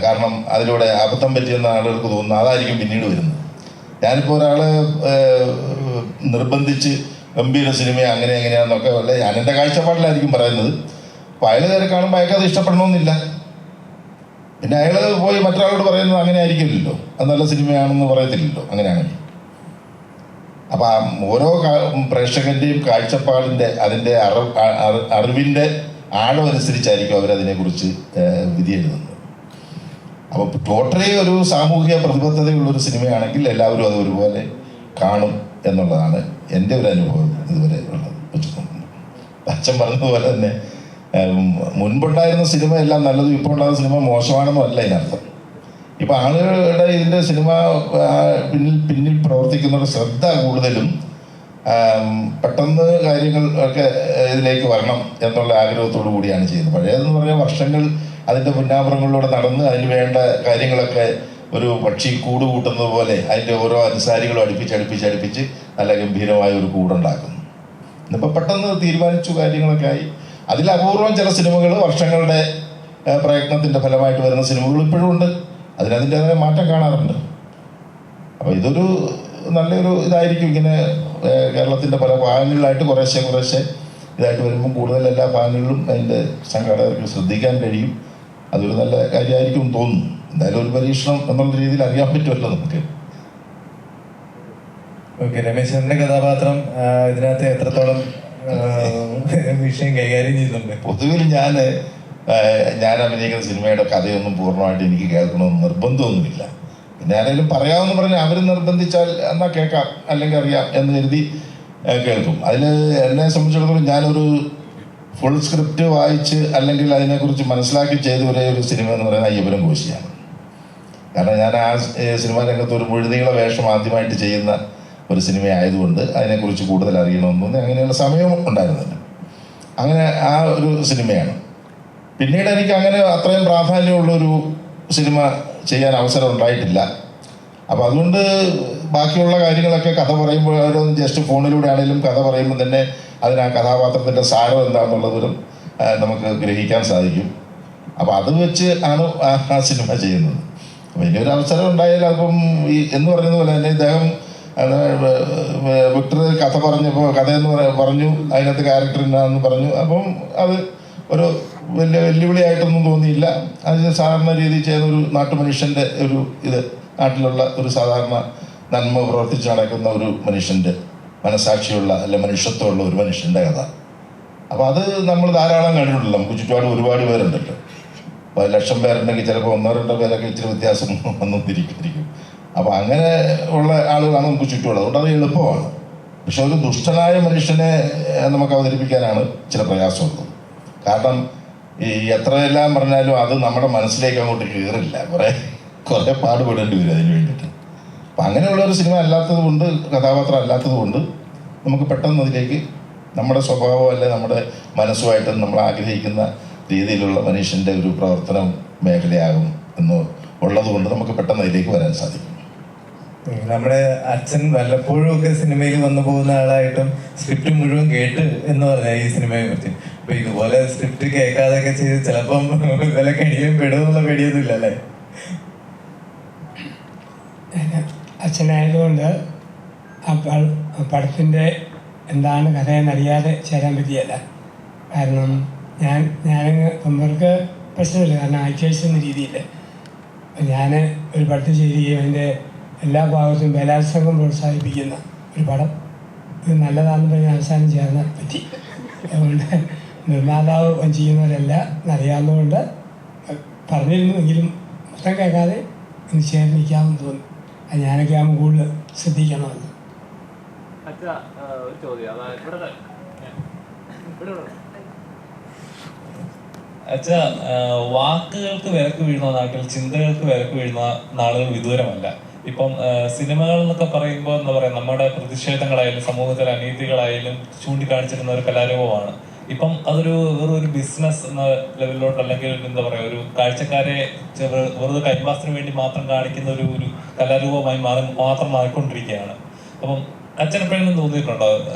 കാരണം അതിലൂടെ അബദ്ധം പറ്റിയെന്ന ആളുകൾക്ക് തോന്നുന്നു അതായിരിക്കും പിന്നീട് വരുന്നത്. ഞാനിപ്പോൾ ഒരാളെ നിർബന്ധിച്ച് ഗംഭീര സിനിമ എങ്ങനെയാണെന്നൊക്കെ അല്ല, ഞാൻ എൻ്റെ കാഴ്ചപ്പാടിലായിരിക്കും പറയുന്നത്. അപ്പോൾ അയാൾ കയറി കാണുമ്പോൾ അയാൾക്ക് അത് ഇഷ്ടപ്പെടണമെന്നില്ല. പിന്നെ അയാൾ പോയി മറ്റൊരാളോട് പറയുന്നത് അങ്ങനെ ആയിരിക്കില്ലല്ലോ, അത് നല്ല സിനിമയാണെന്ന് പറയത്തില്ലല്ലോ അങ്ങനെയാണെങ്കിൽ. അപ്പം ഓരോ പ്രേക്ഷകൻ്റെയും കാഴ്ചപ്പാടിൻ്റെ അതിൻ്റെ അറിവിൻ്റെ ആഴമനുസരിച്ചായിരിക്കും അവരതിനെക്കുറിച്ച് വിധി എഴുതുന്നത്. അപ്പോൾ ടോട്ടലി ഒരു സാമൂഹിക പ്രതിബദ്ധതയുള്ളൊരു സിനിമയാണെങ്കിൽ എല്ലാവരും അത് ഒരുപോലെ കാണും എന്നുള്ളതാണ് എൻ്റെ ഒരു അനുഭവം ഇതുവരെ ഉള്ളത് വെച്ചിട്ടുണ്ട്. അച്ഛൻ പറഞ്ഞതുപോലെ തന്നെ മുൻപുണ്ടായിരുന്ന സിനിമ എല്ലാം നല്ലതും ഇപ്പോൾ ഉണ്ടാകുന്ന സിനിമ മോശമാണെന്നും അല്ല ഇതിനർത്ഥം. ഇപ്പം ആളുകളുടെ ഇതിൻ്റെ സിനിമ പിന്നിൽ പ്രവർത്തിക്കുന്നവരുടെ ശ്രദ്ധ കൂടുതലും പെട്ടെന്ന് കാര്യങ്ങൾ ഒക്കെ ഇതിലേക്ക് വരണം എന്നുള്ള ആഗ്രഹത്തോടു കൂടിയാണ് ചെയ്യുന്നത്. പഴയതെന്ന് പറഞ്ഞാൽ വർഷങ്ങൾ അതിൻ്റെ പുന്നാപുറങ്ങളിലൂടെ നടന്ന് അതിന് വേണ്ട കാര്യങ്ങളൊക്കെ ഒരു പക്ഷി കൂട് കൂട്ടുന്നത് പോലെ അതിൻ്റെ ഓരോ അനുസാരികളും അടുപ്പിച്ച് നല്ല ഗംഭീരമായ ഒരു കൂടുണ്ടാക്കുന്നു. ഇന്നിപ്പോൾ പെട്ടെന്ന് തീരുമാനിച്ചു കാര്യങ്ങളൊക്കെ ആയി. അതിൽ അപൂർവം ചില സിനിമകൾ വർഷങ്ങളുടെ പ്രയത്നത്തിൻ്റെ ഫലമായിട്ട് വരുന്ന സിനിമകൾ ഇപ്പോഴും ഉണ്ട്. അതിൻ്റെതായ മാറ്റം കാണാറുണ്ട്. അപ്പോൾ ഇതൊരു നല്ലൊരു ഇതായിരിക്കും. ഇങ്ങനെ കേരളത്തിൻ്റെ പല ഭാഗങ്ങളിലായിട്ട് കുറേശ്ശെ ഇതായിട്ട് വരുമ്പം കൂടുതൽ എല്ലാ ഭാഗങ്ങളിലും അതിൻ്റെ സംഘാടകർക്ക് ശ്രദ്ധിക്കാൻ കഴിയും. അതൊരു നല്ല കാര്യമായിരിക്കും തോന്നുന്നു. എന്തായാലും ഒരു പരീക്ഷണം എന്നുള്ള രീതിയിൽ അറിയാൻ പറ്റുമല്ലോ നമുക്ക്. ഓക്കെ, രമേശന്റെ കഥാപാത്രം ഇതിനകത്ത് എത്രത്തോളം വിഷയം കൈകാര്യം ചെയ്യുന്നുണ്ട്? പൊതുവിൽ ഞാൻ അഭിനയിക്കുന്ന സിനിമയുടെ കഥയൊന്നും പൂർണ്ണമായിട്ട് എനിക്ക് കേൾക്കണമെന്ന് നിർബന്ധമൊന്നുമില്ല. പിന്നെ ആരെങ്കിലും പറയാമെന്ന് പറഞ്ഞാൽ അവർ നിർബന്ധിച്ചാൽ എന്നാൽ കേൾക്കാം അല്ലെങ്കിൽ അറിയാം എന്ന് കരുതി കേൾക്കും. അതിൽ എന്നെ സംബന്ധിച്ചിടത്തോളം ഞാനൊരു ഫുൾ സ്ക്രിപ്റ്റ് വായിച്ച് അല്ലെങ്കിൽ അതിനെക്കുറിച്ച് മനസ്സിലാക്കി ചെയ്ത ഒരു സിനിമ എന്ന് പറയുന്നത് അയ്യപ്പനും കോശിയാണ്. കാരണം ഞാൻ ആ സിനിമാ രംഗത്ത് ഒരു മുഴുനീള വേഷം ആദ്യമായിട്ട് ചെയ്യുന്ന ഒരു സിനിമ ആയതുകൊണ്ട് അതിനെക്കുറിച്ച് കൂടുതൽ അറിയണമെന്നൊന്നും അങ്ങനെയുള്ള സമയവും ഉണ്ടായിരുന്നില്ല. അങ്ങനെ ആ ഒരു സിനിമയാണ്. പിന്നീട് എനിക്ക് അങ്ങനെ അത്രയും പ്രാധാന്യമുള്ളൊരു സിനിമ ചെയ്യാൻ അവസരം ഉണ്ടായിട്ടില്ല. അപ്പോൾ അതുകൊണ്ട് ബാക്കിയുള്ള കാര്യങ്ങളൊക്കെ കഥ പറയുമ്പോൾ ഓരോന്നും ജസ്റ്റ് ഫോണിലൂടെ ആണെങ്കിലും കഥ പറയുമ്പോൾ തന്നെ അതിന് ആ കഥാപാത്രത്തിൻ്റെ സാരം എന്താണെന്നുള്ളതും നമുക്ക് ഗ്രഹിക്കാൻ സാധിക്കും. അപ്പോൾ അത് വെച്ച് ആണ് ആ സിനിമ ചെയ്യുന്നത്. അപ്പോൾ ഇനിയൊരു അവസരം ഉണ്ടായാൽ അപ്പം ഈ എന്ന് പറയുന്നത് പോലെ തന്നെ ഇദ്ദേഹം വിക്ടർ കഥ പറഞ്ഞപ്പോൾ കഥയെന്ന് പറഞ്ഞു അതിനകത്ത് ക്യാരക്ടറിനാന്ന് പറഞ്ഞു. അപ്പം അത് ഒരു വലിയ വെല്ലുവിളിയായിട്ടൊന്നും തോന്നിയില്ല. അതിന് സാധാരണ രീതിയിൽ ചെയ്യുന്ന ഒരു നാട്ടുമനുഷ്യൻ്റെ ഒരു നാട്ടിലുള്ള ഒരു സാധാരണ നന്മ പ്രവർത്തിച്ച് നടക്കുന്ന ഒരു മനുഷ്യൻ്റെ മനസാക്ഷിയുള്ള അല്ല മനുഷ്യത്വമുള്ള ഒരു മനുഷ്യൻ്റെ കഥ. അപ്പോൾ അത് നമ്മൾ ധാരാളം കണ്ടിട്ടുണ്ടല്ലോ. നമുക്ക് ചുറ്റുപാട് ഒരുപാട് പേരുണ്ടല്ലോ. 10 ലക്ഷം പേരുണ്ടെങ്കിൽ ചിലപ്പോൾ 1-2 പേരൊക്കെ ഇച്ചിരി വ്യത്യാസം വന്നിരിക്കും. അപ്പോൾ അങ്ങനെ ഉള്ള ആളുകളാണ് നമുക്ക് ചുറ്റുമുള്ളത്. അതുകൊണ്ട് അത് എളുപ്പമാണ്. പക്ഷെ ഒരു ദുഷ്ടനായ മനുഷ്യനെ നമുക്ക് അവതരിപ്പിക്കാനാണ് ചില പ്രയാസമുള്ളത്. കാരണം ഈ എത്രയെല്ലാം പറഞ്ഞാലും അത് നമ്മുടെ മനസ്സിലേക്ക് അങ്ങോട്ട് കയറില്ല. കുറേ പാടുപെടേണ്ടി വരും അതിന് വേണ്ടിയിട്ട്. അപ്പം അങ്ങനെയുള്ള ഒരു സിനിമ അല്ലാത്തത് കൊണ്ട്, കഥാപാത്രം അല്ലാത്തത് കൊണ്ട് നമുക്ക് പെട്ടെന്ന് അതിലേക്ക് നമ്മുടെ സ്വഭാവം അല്ലെ നമ്മുടെ മനസ്സുമായിട്ട് നമ്മൾ ആഗ്രഹിക്കുന്ന രീതിയിലുള്ള മനുഷ്യൻ്റെ ഒരു പ്രവർത്തനം മേഖലയാകും എന്ന് ഉള്ളത് കൊണ്ട് നമുക്ക് പെട്ടെന്ന് അതിലേക്ക് വരാൻ സാധിക്കും. നമ്മുടെ അച്ഛൻ വല്ലപ്പോഴും ഒക്കെ സിനിമയിൽ വന്നു പോകുന്ന ആളായിട്ടും സ്ക്രിപ്റ്റ് മുഴുവൻ കേട്ട് എന്ന് പറഞ്ഞ ഈ സിനിമയെ കുറിച്ച്. അപ്പൊ ഇതുപോലെ സ്ക്രിപ്റ്റ് കേൾക്കാതൊക്കെ ചെയ്ത് ചിലപ്പം വല്ല കടിയും പെടുമെന്നുള്ള പേടിയൊന്നും ഇല്ലല്ലേ? അച്ഛനായതുകൊണ്ട് ആ പടത്തിൻ്റെ എന്താണ് കഥയെന്നറിയാതെ ചേരാൻ പറ്റിയല്ല. കാരണം ഞാനങ്ങ് അവർക്ക് പ്രശ്നമില്ല, കാരണം ആക്ടേഴ്സ് എന്ന രീതിയിൽ ഞാൻ ഒരു പടത്തിൽ ചേരുകയും അതിൻ്റെ എല്ലാ ഭാഗത്തും ബലാത്സംഗം പ്രോത്സാഹിപ്പിക്കുന്ന ഒരു പടം ഇത് നല്ലതാണെന്ന് പറഞ്ഞ് അവസാനം ചേർന്ന് പറ്റി. അതുകൊണ്ട് നിർമ്മാതാവ് വഞ്ചിക്കുന്നവരല്ല എന്നറിയാവുന്നതുകൊണ്ട് പറഞ്ഞിരുന്നുവെങ്കിലും മൊത്തം കേൾക്കാതെ ഇന്ന് ചേർന്ന് നിൽക്കാമെന്ന് തോന്നി. അത് ഞാനൊക്കെ ആകുമ്പോൾ കൂടുതൽ ശ്രദ്ധിക്കണമല്ലോ. അച്ഛാ, വാക്കുകൾക്ക് വിലക്ക് വീഴുന്ന നാട്ടിൽ ചിന്തകൾക്ക് വിലക്ക് വീഴുന്ന നാളുകൾ വിദൂരമല്ല. ഇപ്പം സിനിമകൾ എന്നൊക്കെ പറയുമ്പോൾ എന്താ പറയുക, നമ്മുടെ പ്രതിഷേധങ്ങളായാലും സമൂഹത്തിലെ അനീതികളായാലും ചൂണ്ടിക്കാണിച്ചിരുന്ന ഒരു കലാരൂപമാണ്. ഇപ്പം അതൊരു വെറൊരു ബിസിനസ് എന്ന ലെവലിലോട്ട്, അല്ലെങ്കിൽ എന്താ പറയുക, ഒരു കാഴ്ചക്കാരെ വെറുതെ ടൈംപാസിന് വേണ്ടി മാത്രം കാണിക്കുന്ന ഒരു കലാരൂപമായി മാത്രം മാറിക്കൊണ്ടിരിക്കുകയാണ്. അപ്പം അച്ഛൻ എപ്പോഴെങ്കിലും തോന്നിയിട്ടുണ്ടോ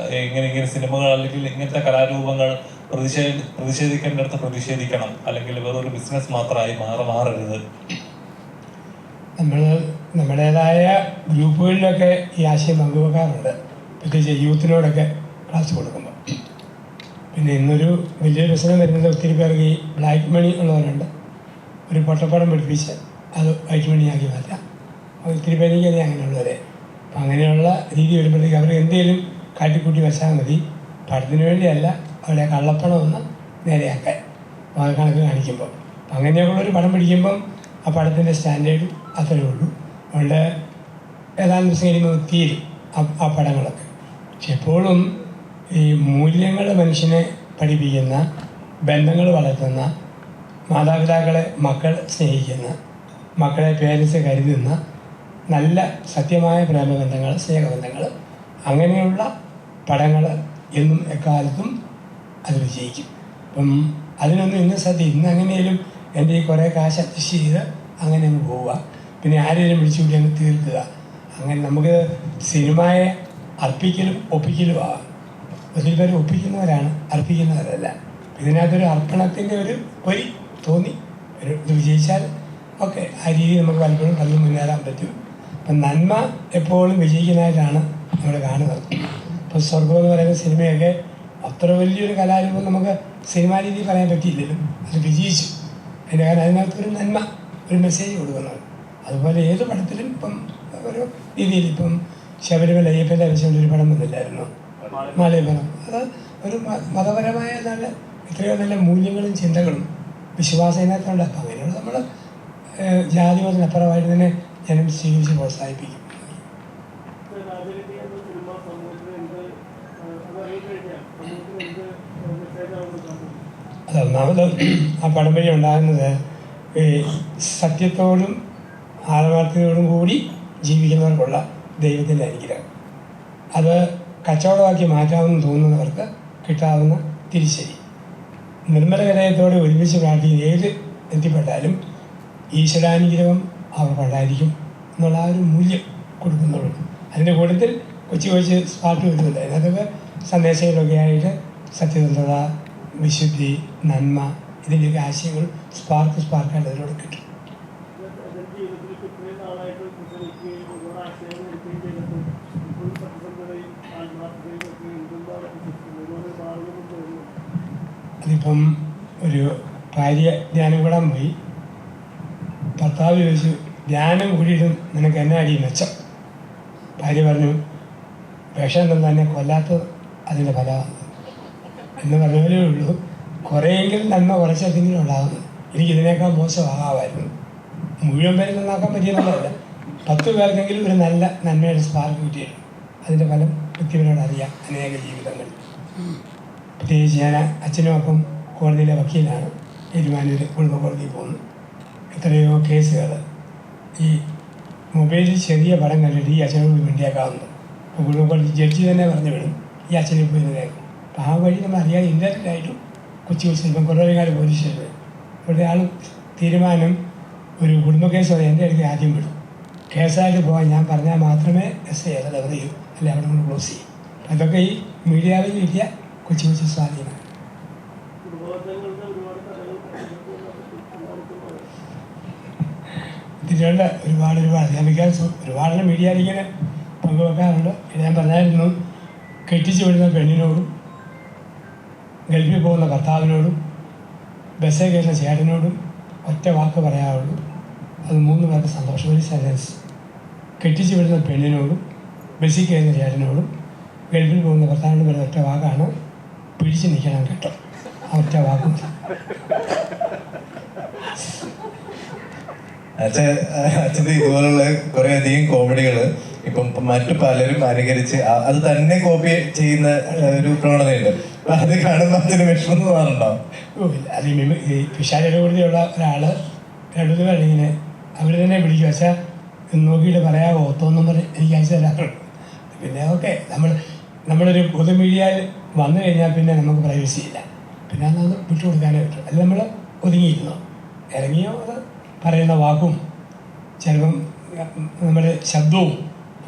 ഇങ്ങനെ സിനിമകൾ അല്ലെങ്കിൽ ഇങ്ങനത്തെ കലാരൂപങ്ങൾ പ്രതിഷേധിക്കേണ്ടടുത്ത് പ്രതിഷേധിക്കണം, അല്ലെങ്കിൽ വെറൊരു ബിസിനസ് മാത്രമായി മാറരുത്? നമ്മൾ നമ്മുടേതായ ഗ്രൂപ്പുകളിലൊക്കെ ഈ ആശയം പങ്കുവെക്കാറുണ്ട്, പ്രത്യേകിച്ച് യൂത്തിനോടൊക്കെ ക്ലാസ് കൊടുക്കുമ്പോൾ. പിന്നെ ഇന്നൊരു വലിയൊരു പ്രശ്നം വരുന്നത് ഒത്തിരി പേർക്ക് ഈ ബ്ലാക്ക് മണി ഉള്ളവരുണ്ട്. ഒരു പൊട്ടപ്പടം പഠിപ്പിച്ച് അത് വൈറ്റ് മണിയാക്കി മാറ്റാം. ഒത്തിരി പേരെനിക്ക് അറിയാം അങ്ങനെയുള്ളവരെ. അപ്പം അങ്ങനെയുള്ള രീതി വരുമ്പോഴത്തേക്ക് അവർ എന്തെങ്കിലും കാട്ടിക്കൂട്ടി വെച്ചാൽ മതി. പടത്തിന് വേണ്ടിയല്ല, അവരുടെ കള്ളപ്പണം ഒന്ന് നേരെയാക്കാൻ കണക്ക് കാണിക്കുമ്പോൾ. അപ്പം അങ്ങനെയൊക്കെയുള്ളൊരു പടം പിടിക്കുമ്പം ആ പടത്തിൻ്റെ സ്റ്റാൻഡേർഡ് അത്രയേ ഉള്ളൂ. അതുകൊണ്ട് ഏതാനും ദിവസം കഴിയുമ്പോൾ തീരും ആ പടങ്ങളൊക്കെ. പക്ഷെ എപ്പോഴും ഈ മൂല്യങ്ങൾ മനുഷ്യനെ പഠിപ്പിക്കുന്ന, ബന്ധങ്ങൾ വളർത്തുന്ന, മാതാപിതാക്കളെ മക്കൾ സ്നേഹിക്കുന്ന, മക്കളെ പേരൻസ് കരുതുന്ന നല്ല സത്യമായ പ്രേമബന്ധങ്ങൾ, സ്നേഹബന്ധങ്ങൾ, അങ്ങനെയുള്ള പടങ്ങൾ എന്നും എക്കാലത്തും അത് വിജയിക്കും. അപ്പം അതിനൊന്നും ഇന്ന് ഇന്ന് എങ്ങനെയും എൻ്റെ ഈ കുറേ കാശ് അഡ്ജസ്റ്റ് ചെയ്ത് അങ്ങനെ അങ്ങ് പോവുക, പിന്നെ ആരെയും വിളിച്ചുകൂടി അങ്ങ് തീർക്കുക. അങ്ങനെ നമുക്ക് സിനിമയെ അർപ്പിക്കലും ഒപ്പിക്കലും ആവാം. ഒത്തിരി പേര് ഒപ്പിക്കുന്നവരാണ്, അർപ്പിക്കുന്നവരല്ല. ഇതിനകത്തൊരു അർപ്പണത്തിൻ്റെ ഒരു പൊരി തോന്നി ഇത് വിജയിച്ചാൽ ഓക്കെ, ആ രീതി നമുക്ക് പലപ്പോഴും മുന്നേറാൻ പറ്റും. അപ്പം നന്മ എപ്പോഴും വിജയിക്കുന്നതായിട്ടാണ് നമ്മൾ കാണുന്നത്. ഇപ്പോൾ സ്വർഗം എന്ന് പറയുന്ന സിനിമയൊക്കെ അത്ര വലിയൊരു കലാരൂപം നമുക്ക് സിനിമാ രീതി പറയാൻ പറ്റിയില്ലല്ലോ, അത് വിജയിച്ചു. അതിൻ്റെ കാരണം അതിനകത്തൊരു നന്മ, ഒരു മെസ്സേജ് കൊടുക്കുന്നത്. അതുപോലെ ഏത് പടത്തിലും ഇപ്പം ഒരു രീതിയിൽ ഇപ്പം ശബരിമല അയ്യപ്പൻ്റെ ആവശ്യമുള്ളൊരു പടം വന്നില്ലായിരുന്നു, മാലയപ്പനം. അത് ഒരു മതപരമായ നല്ല എത്രയോ നല്ല മൂല്യങ്ങളും ചിന്തകളും വിശ്വാസം ഇതിനകത്തുണ്ട്. അപ്പം അങ്ങനെയുള്ള നമ്മൾ ജാതി മതത്തിനപ്പുറമായിട്ട് തന്നെ ജനം സ്വീകരിച്ച് പ്രോത്സാഹിപ്പിക്കും. അതൊന്നാമത് ആ പടം വഴി ഉണ്ടാകുന്നത് ഈ സത്യത്തോടും ആത്മാർത്ഥതയോടും കൂടി ജീവിക്കുന്നവർക്കുള്ള ദൈവത്തിൻ്റെ അനുഗ്രഹം. അത് കച്ചവടമാക്കി മാറ്റാമെന്ന് തോന്നുന്നവർക്ക് കിട്ടാവുന്ന തിരിച്ചടി. നിർമ്മല ഹൃദയത്തോടെ ഒരുമിച്ച് പ്രാർത്ഥിക്കുന്ന ഏത് എത്തിപ്പെട്ടാലും ഈശ്വരാനുഗ്രഹം അവർക്കുണ്ടായിരിക്കും എന്നുള്ള ആ ഒരു മൂല്യം കൊടുക്കുന്നുള്ളൂ. അതിൻ്റെ കൂട്ടത്തിൽ കൊച്ചു കൊച്ചു സ്പാർട്ട് വരുന്നില്ല. അതിനകത്തൊക്കെ സന്ദേശങ്ങളൊക്കെ ആയിട്ട് സത്യസന്ധത, വിശുദ്ധി, നന്മ, ഇതിൻ്റെയൊക്കെ ആശയങ്ങൾ സ്പാർക്കായിട്ട് അതിലൂടെ കിട്ടും. അതിപ്പം ഒരു ഭാര്യ ധ്യാനം കൂടാൻ പോയി. ഭർത്താവ് ചോദിച്ചു, ധ്യാനം കൂടിയിട്ടും നിനക്ക് എന്നാ അടി മെച്ചം? ഭാര്യ പറഞ്ഞു, വിഷം തന്നെ കൊല്ലാത്തത് അതിൻ്റെ ഫലമാണ് എന്ന് പറഞ്ഞവരേ ഉള്ളൂ. കുറേയെങ്കിലും നന്മ കുറച്ചെന്തെങ്കിലും ഉണ്ടാകുന്നു. എനിക്കിതിനേക്കാൾ മോശമാകാമായിരുന്നു. മുഴുവൻ പേര് നന്നാക്കാൻ പറ്റിയെന്നുള്ളതല്ല, 10 പേർക്കെങ്കിലും ഒരു നല്ല നന്മയുടെ സ്പാർക്ക് കിട്ടിയിരുന്നു. അതിൻ്റെ ഫലം വ്യക്തികളോട് അറിയാം അനേക ജീവിതങ്ങൾ. പ്രത്യേകിച്ച് ഞാൻ അച്ഛനും അപ്പം കോടതിയിലെ വക്കീലാണ്. ഏറ്റുമാനൂർ കുടുംബ കോടതിയിൽ പോകുന്നു. എത്രയോ കേസുകൾ ഈ മൊബൈലിൽ ചെറിയ പടം കണ്ടിട്ട് ഈ അച്ഛനോട് വേണ്ടിയാക്കാവുന്നത്. അപ്പോൾ കുടുംബ കോടതി ജഡ്ജി തന്നെ പറഞ്ഞു വിടും ഈ അച്ഛനെ പോയി കേൾക്കും. അപ്പോൾ ആ വഴി നമ്മൾ അറിയാതെ ഇൻഡയറക്റ്റായിട്ടും കൊച്ചി ഇപ്പം കുറേക്കാട് പോലീസ് സ്റ്റേഷൻ ഇവിടെ ആൾ തീരുമാനം ഒരു കുടുംബ കേസ് പറയാൻ എൻ്റെ അടുത്ത് ആദ്യം വിടും. കേസായിട്ട് പോകാൻ ഞാൻ പറഞ്ഞാൽ മാത്രമേ SI അത് ഡെവർ ചെയ്യൂ, അല്ലെ അവിടെ കൊണ്ട് ക്ലോസ് ചെയ്യും. അതൊക്കെ ഈ മീഡിയയിൽ കിട്ടിയ കൊച്ചു സ്വാധീനം. ഇതിലുള്ള ഒരുപാട് ഞാൻ ബിക്കോസ് ഒരുപാട് മീഡിയയിൽ ഇങ്ങനെ പങ്കുവെക്കാറുണ്ട്. ഞാൻ പറഞ്ഞായിരുന്നു, കെട്ടിച്ചു വിടുന്ന പെണ്ണിനോടും ഗൾഫിൽ പോകുന്ന ഭർത്താവിനോടും ബസ്സിൽ കയറുന്ന ചേട്ടനോടും ഒറ്റ വാക്ക് പറയാവുള്ളൂ, അത് 3 പേർക്ക് സന്തോഷം. ഒരു സെൻറ്റൻസ്: കെട്ടിച്ചു വിടുന്ന പെണ്ണിനോടും ബസ്സിൽ കയറുന്ന ചേട്ടനോടും ഗൾഫിൽ പോകുന്ന ഭർത്താവിനോടും വരുന്ന ഒറ്റ വാക്കാണ്, പിടിച്ചു നിൽക്കണം കേട്ടോ. ആ ഒറ്റ വാക്കും അച്ഛൻ്റെ ഇതുപോലുള്ള കുറേ അധികം കോമഡികൾ ഇപ്പം മറ്റു പലരും അനുകരിച്ച് അത് തന്നെ കോപ്പി ചെയ്യുന്ന ഒരു പ്രവണതയുണ്ട്. അപ്പം അത് കാണുമ്പോൾ അച്ഛന് വിഷമം തോന്നാറുണ്ടോ? അത് ഈ പിഷാരയുടെ കൂടെയുള്ള ഒരാൾ 2 പേരാണ് ഇങ്ങനെ അവർ തന്നെ പിടിക്കുക. വെച്ചാൽ നോക്കിയിട്ട് പറയാമോ തോന്നും പറഞ്ഞ് എനിക്ക് അയച്ചു തരാറുണ്ട്. പിന്നെ ഓക്കെ നമ്മളൊരു പൊതു മീഡിയയിൽ വന്നു കഴിഞ്ഞാൽ പിന്നെ നമുക്ക് പ്രൈവസി ഇല്ല, പിന്നെ അതൊന്ന് വിട്ടുകൊടുക്കാനേ പറ്റും. അത് നമ്മൾ ഒതുങ്ങിയിരുന്നു ഇറങ്ങിയോ അത് പറയുന്ന വാക്കും ചിലപ്പം നമ്മുടെ ശബ്ദവും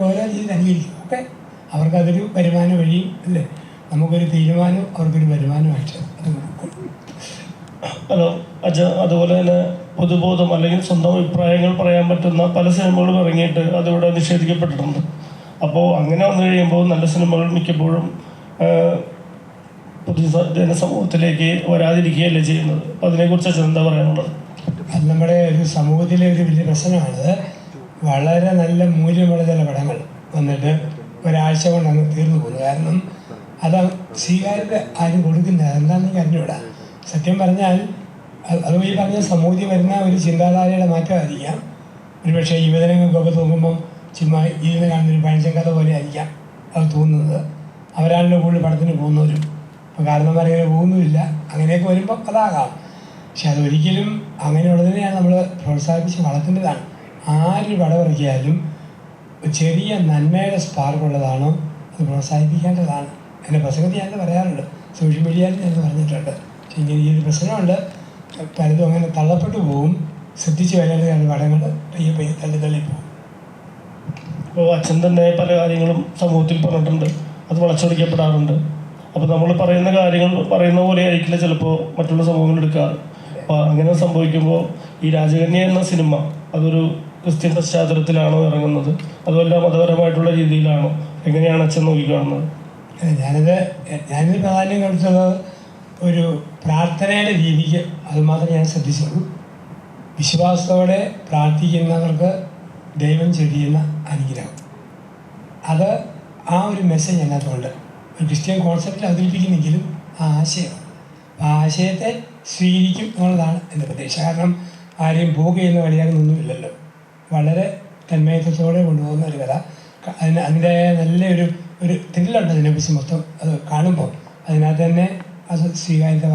ഓരോ രീതിയിൽ അനുകരിക്കും. ഓക്കെ, അവർക്കതൊരു വരുമാന വഴിയും അല്ലേ, നമുക്കൊരു തീരുമാനവും അവർക്കൊരു വരുമാനമായിട്ട് അത് കൊടുക്കും. ഹലോ അച്ഛ, അതുപോലെ തന്നെ പൊതുബോധം അല്ലെങ്കിൽ സ്വന്തം അഭിപ്രായങ്ങൾ പറയാൻ പറ്റുന്ന പല സിനിമകളും ഇറങ്ങിയിട്ട് അതിവിടെ നിഷേധിക്കപ്പെട്ടിട്ടുണ്ട്. അപ്പോൾ അങ്ങനെ വന്നു കഴിയുമ്പോൾ നല്ല സിനിമകൾ മിക്കപ്പോഴും ജനസമൂഹത്തിലേക്ക് വരാതിരിക്കുകയല്ലേ ചെയ്യുന്നത്. അപ്പോൾ അതിനെക്കുറിച്ച് അച്ഛൻ എന്താ പറയാനുള്ളത്? അത് നമ്മുടെ ഒരു സമൂഹത്തിലെ ഒരു വലിയ പ്രശ്നമാണ്. വളരെ നല്ല മൂല്യമുള്ള ചില പടങ്ങൾ വന്നിട്ട് ഒരാഴ്ച കൊണ്ട് അങ്ങ് തീർന്നു പോകുന്നു. കാരണം അത് സ്വീകാര്യത ആരും കൊടുക്കുന്നില്ല. അതെന്താണെന്ന് അറിഞ്ഞൂടാ. സത്യം പറഞ്ഞാൽ അത് ഈ പറഞ്ഞ സമൂഹത്തിൽ വരുന്ന ഒരു ചിന്താധാരയുടെ മാറ്റമായിരിക്കാം. ഒരുപക്ഷെ യുവജനങ്ങൾക്കൊക്കെ തോന്നുമ്പം ചുമ്മാ ഇരുന്ന് കാണുന്നൊരു പഴഞ്ചൻ കഥ പോലെ ആയിരിക്കാം അത് തോന്നുന്നത്. അവരാണല്ലോ കൂടുതൽ പടത്തിന് പോകുന്നവരും. ഇപ്പോൾ കാരണന്മാരങ്ങനെ പോകുന്നുമില്ല. അങ്ങനെയൊക്കെ വരുമ്പം അതാകാം. പക്ഷെ അതൊരിക്കലും അങ്ങനെയുള്ളതിനെയാണ് നമ്മൾ പ്രോത്സാഹിപ്പിച്ച് വളർത്തേണ്ടതാണ്. ആര് പടമിറക്കിയാലും ചെറിയ നന്മയുടെ സ്പാർക്കുള്ളതാണോ അത് പ്രോത്സാഹിപ്പിക്കേണ്ടതാണ്. എൻ്റെ പ്രസംഗത്തിൽ ഞാനത് പറയാറുണ്ട്, സോഷ്യൽ മീഡിയയിൽ ഞാനത് പറഞ്ഞിട്ടുണ്ട്. പക്ഷെ ഇങ്ങനെ ഈ ഒരു പ്രശ്നമുണ്ട്, പലതും അങ്ങനെ തള്ളപ്പെട്ടു പോകും. ശ്രദ്ധിച്ച് വരേണ്ട പടങ്ങൾ പയ്യെ തള്ളിപ്പോകും. അപ്പോൾ അച്ഛൻ തന്നെ പല കാര്യങ്ങളും സമൂഹത്തിൽ പറഞ്ഞിട്ടുണ്ട്, അത് വളച്ചൊടിക്കപ്പെടാറുണ്ട്. അപ്പോൾ നമ്മൾ പറയുന്ന കാര്യങ്ങൾ പറയുന്ന പോലെ ആയിരിക്കില്ല ചിലപ്പോൾ മറ്റുള്ള സമൂഹങ്ങൾ എടുക്കാറ്. അപ്പോൾ അങ്ങനെ സംഭവിക്കുമ്പോൾ ഈ രാജകന്യ എന്ന സിനിമ അതൊരു ക്രിസ്ത്യൻ പശ്ചാത്തലത്തിലാണോ ഇറങ്ങുന്നത്, അതുമല്ല മതപരമായിട്ടുള്ള രീതിയിലാണോ, എങ്ങനെയാണ് അച്ഛൻ നോക്കിക്കാണുന്നത്? ഞാനിത് പ്രാധാന്യം കൊടുത്തത് ഒരു പ്രാർത്ഥനയുടെ രീതിക്ക് അതുമാത്രം ഞാൻ ശ്രദ്ധിച്ചുള്ളൂ. വിശ്വാസത്തോടെ പ്രാർത്ഥിക്കുന്നവർക്ക് ദൈവം ചെയ്യുന്ന അനുഗ്രഹം, അത് ആ ഒരു മെസ്സേജ് അതിനകത്തുണ്ട്. ഒരു ക്രിസ്ത്യൻ കോൺസെപ്റ്റിൽ അവതരിപ്പിക്കുന്നെങ്കിലും ആ ആശയത്തെ സ്വീകരിക്കും എന്നുള്ളതാണ് എൻ്റെ പ്രതീക്ഷ. കാരണം ആരെയും പോക്ക് ചെയ്യുന്ന കളിയാകുന്നൊന്നുമില്ലല്ലോ. വളരെ തന്മയത്വത്തോടെ കൊണ്ടുപോകുന്ന ഒരു കഥ. അതിൻ്റെ നല്ലൊരു ത്രില്ലുണ്ട് അതിനെക്കുറിച്ച് മൊത്തം അത് കാണുമ്പോൾ. അതിനകത്ത് തന്നെ അത് സ്വീകാര്യത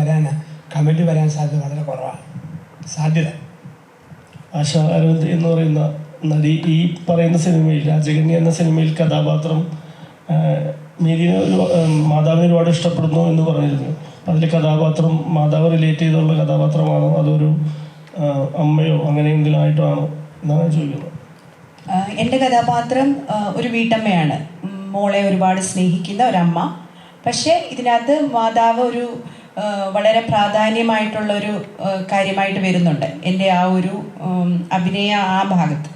കമൻറ്റ് വരാൻ സാധ്യത വളരെ കുറവാണ്. സാധ്യത ആശ അരവിന്ദ് എന്ന് പറയുന്ന നടി ഈ പറയുന്ന സിനിമയിൽ രാജകന്യ എന്ന സിനിമയിൽ കഥാപാത്രം മേരിനെ മാതാവിനെ ഒരുപാട് ഇഷ്ടപ്പെടുന്നു എന്ന് പറഞ്ഞിരുന്നു. അതിലെ കഥാപാത്രം മാതാവ് റിലേറ്റ് ചെയ്തുള്ള കഥാപാത്രമാണോ അതൊരു അമ്മയോ അങ്ങനെ എന്തെങ്കിലും ആയിട്ടോ ആണോ എന്നാണ് ചോദിക്കുന്നത്. എൻ്റെ കഥാപാത്രം ഒരു വീട്ടമ്മയാണ്, മോളെ ഒരുപാട് സ്നേഹിക്കുന്ന ഒരമ്മ. പക്ഷേ ഇതിനകത്ത് മാതാവ് ഒരു വളരെ പ്രാധാന്യമായിട്ടുള്ളൊരു കാര്യമായിട്ട് വരുന്നുണ്ട് എൻ്റെ ആ ഒരു അഭിനയ ആ ഭാഗത്ത്.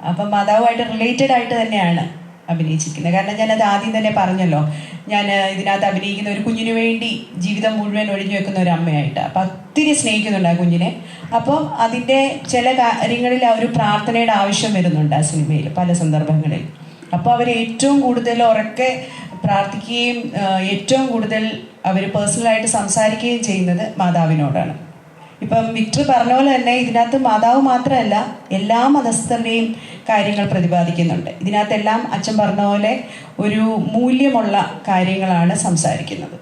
അപ്പം മാതാവുമായിട്ട് റിലേറ്റഡ് ആയിട്ട് തന്നെയാണ് അഭിനയിച്ചിരിക്കുന്നത്. കാരണം ഞാനത് ആദ്യം തന്നെ പറഞ്ഞല്ലോ, ഞാൻ ഇതിനകത്ത് അഭിനയിക്കുന്ന ഒരു കുഞ്ഞിന് വേണ്ടി ജീവിതം മുഴുവൻ ഒഴിഞ്ഞു വെക്കുന്ന ഒരു അമ്മയായിട്ട്. അപ്പം ഒത്തിരി സ്നേഹിക്കുന്നുണ്ട് ആ കുഞ്ഞിനെ. അപ്പം അതിൻ്റെ ചില കാര്യങ്ങളിൽ ആ ഒരു പ്രാർത്ഥനയുടെ ആവശ്യം വരുന്നുണ്ട് ആ സിനിമയിൽ പല സന്ദർഭങ്ങളിൽ. അപ്പോൾ അവർ ഏറ്റവും കൂടുതൽ ഉറക്കെ പ്രാർത്ഥിക്കുകയും ഏറ്റവും കൂടുതൽ അവർ പേഴ്സണലായിട്ട് സംസാരിക്കുകയും ചെയ്യുന്നത് മാതാവിനോടാണ്. ഇപ്പം വിക്ടർ പറഞ്ഞ പോലെ തന്നെ ഇതിനകത്ത് മാതാവ് മാത്രമല്ല എല്ലാ മതസ്ഥരുടെയും കാര്യങ്ങൾ പ്രതിപാദിക്കുന്നുണ്ട്. ഇതിനകത്തെല്ലാം അച്ഛൻ പറഞ്ഞ പോലെ ഒരു മൂല്യമുള്ള കാര്യങ്ങളാണ് സംസാരിക്കുന്നത്.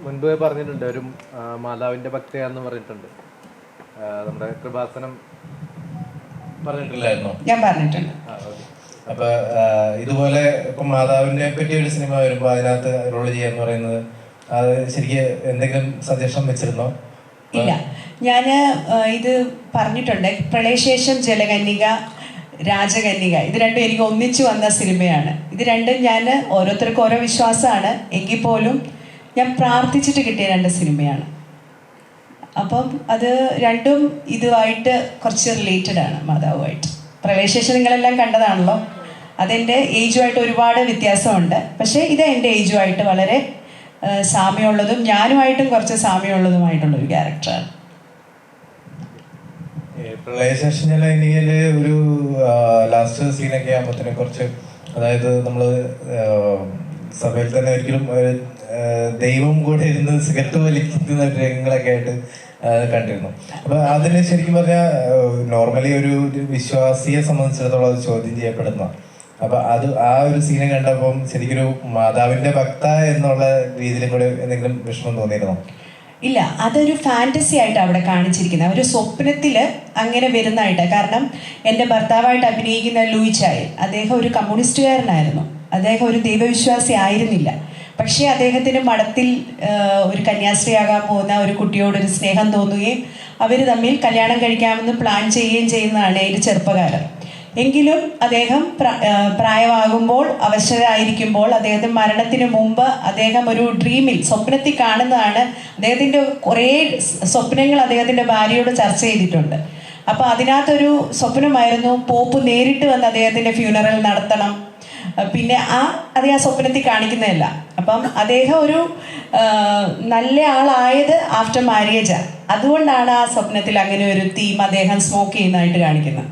മുൻപ് പറഞ്ഞിട്ടുണ്ട് ഒരു മാതാവിൻ്റെ ഭക്തയാന്ന് പറഞ്ഞിട്ടുണ്ട്. നമ്മുടെ കൃപാസനം പറഞ്ഞിട്ടില്ലായിരുന്നോ? ഞാൻ പറഞ്ഞിട്ടുണ്ട്. അപ്പൊ ഇതുപോലെ ഇപ്പൊ മാതാവിനെ പറ്റി ഒരു സിനിമ വരുമ്പോൾ അതിനകത്ത് റോൾ ചെയ്യാന്ന് പറയുന്നത് അത് ശരിക്കും എന്തെങ്കിലും സജഷൻ വെച്ചിരുന്നോ? ഇല്ല, ഞാൻ ഇത് പറഞ്ഞിട്ടുണ്ട്. പ്രളയശേഷം ജലകന്യക, രാജകന്യക, ഇത് രണ്ടും എനിക്ക് ഒന്നിച്ചു വന്ന സിനിമയാണ്. ഇത് രണ്ടും ഞാൻ ഓരോരുത്തർക്കും ഓരോ വിശ്വാസമാണ് എങ്കിൽ പോലും ഞാൻ പ്രാർത്ഥിച്ചിട്ട് കിട്ടിയ 2 സിനിമയാണ്. അപ്പം അത് രണ്ടും ഇതുമായിട്ട് കുറച്ച് റിലേറ്റഡ് ആണ്, മാതാവുമായിട്ട്. പ്രളയശേഷം നിങ്ങളെല്ലാം കണ്ടതാണല്ലോ. അതെൻ്റെ ഏജുമായിട്ട് ഒരുപാട് വ്യത്യാസമുണ്ട്. പക്ഷേ ഇത് എൻ്റെ ഏജുമായിട്ട് വളരെ സാമ്യമുള്ളതും ഞാനുമായിട്ടും കുറച്ച് സാമ്യമുള്ളതുമായിട്ടുള്ളൊരു ക്യാരക്ടറാണ്. പ്രളയശേഷം ജലകന്യകയില് ഒരു ലാസ്റ്റ് സീനൊക്കെ ആകുമ്പോഴത്തേനെ കുറച്ച്, അതായത് നമ്മള് സഭയിൽ തന്നെ ഒരിക്കലും ദൈവം കൂടെ ഇരുന്ന് സിഗരറ്റ് വലിക്കുന്ന രംഗങ്ങളൊക്കെ ആയിട്ട് കണ്ടിരുന്നു. അപ്പൊ അതിന് ശരിക്കും പറഞ്ഞാൽ നോർമലി ഒരു വിശ്വാസിയെ സംബന്ധിച്ചിടത്തോളം അത് ചോദ്യം ചെയ്യപ്പെടുന്ന, അപ്പൊ അത് ആ ഒരു സീനെ കണ്ടപ്പം ശരിക്കൊരു മാതാവിന്റെ ഭക്ത എന്നുള്ള രീതിയിലും കൂടെ എന്തെങ്കിലും വിഷമം തോന്നിയിരുന്നോ? ഇല്ല, അതൊരു ഫാൻറ്റസി ആയിട്ട് അവിടെ കാണിച്ചിരിക്കുന്നത്. ഒരു സ്വപ്നത്തിൽ അങ്ങനെ വരുന്നതായിട്ട്. കാരണം എൻ്റെ ഭർത്താവായിട്ട് അഭിനയിക്കുന്ന ലൂയി ചായൽ, അദ്ദേഹം ഒരു കമ്മ്യൂണിസ്റ്റുകാരനായിരുന്നു. അദ്ദേഹം ഒരു ദൈവവിശ്വാസി ആയിരുന്നില്ല. പക്ഷേ അദ്ദേഹത്തിന് മഠത്തിൽ ഒരു കന്യാസ്ത്രീയാകാൻ പോകുന്ന ഒരു കുട്ടിയോടൊരു സ്നേഹം തോന്നുകയും അവർ തമ്മിൽ കല്യാണം കഴിക്കാമെന്ന് പ്ലാൻ ചെയ്യുകയും ചെയ്യുന്നതാണ് ഒരു ചെറുപ്പക്കാരൻ. എങ്കിലും അദ്ദേഹം പ്രായമാകുമ്പോൾ, അവശരായിരിക്കുമ്പോൾ, അദ്ദേഹത്തിന് മരണത്തിന് മുമ്പ് അദ്ദേഹം ഒരു ഡ്രീമിൽ, സ്വപ്നത്തിൽ കാണുന്നതാണ്. അദ്ദേഹത്തിൻ്റെ കുറേ സ്വപ്നങ്ങൾ അദ്ദേഹത്തിൻ്റെ ഭാര്യയോട് ചർച്ച ചെയ്തിട്ടുണ്ട്. അപ്പോൾ അതിനകത്തൊരു സ്വപ്നമായിരുന്നു പോപ്പ് നേരിട്ട് വന്ന് അദ്ദേഹത്തിൻ്റെ ഫ്യൂണറൽ നടത്തണം. പിന്നെ അത് ആ സ്വപ്നത്തിൽ കാണിക്കുന്നതല്ല. അപ്പം അദ്ദേഹം ഒരു നല്ല ആളായത് ആഫ്റ്റർ മാരേജാണ്. അതുകൊണ്ടാണ് ആ സ്വപ്നത്തിൽ അങ്ങനെ ഒരു തീം അദ്ദേഹം സ്മോക്ക് ചെയ്യുന്നതായിട്ട് കാണിക്കുന്നത്.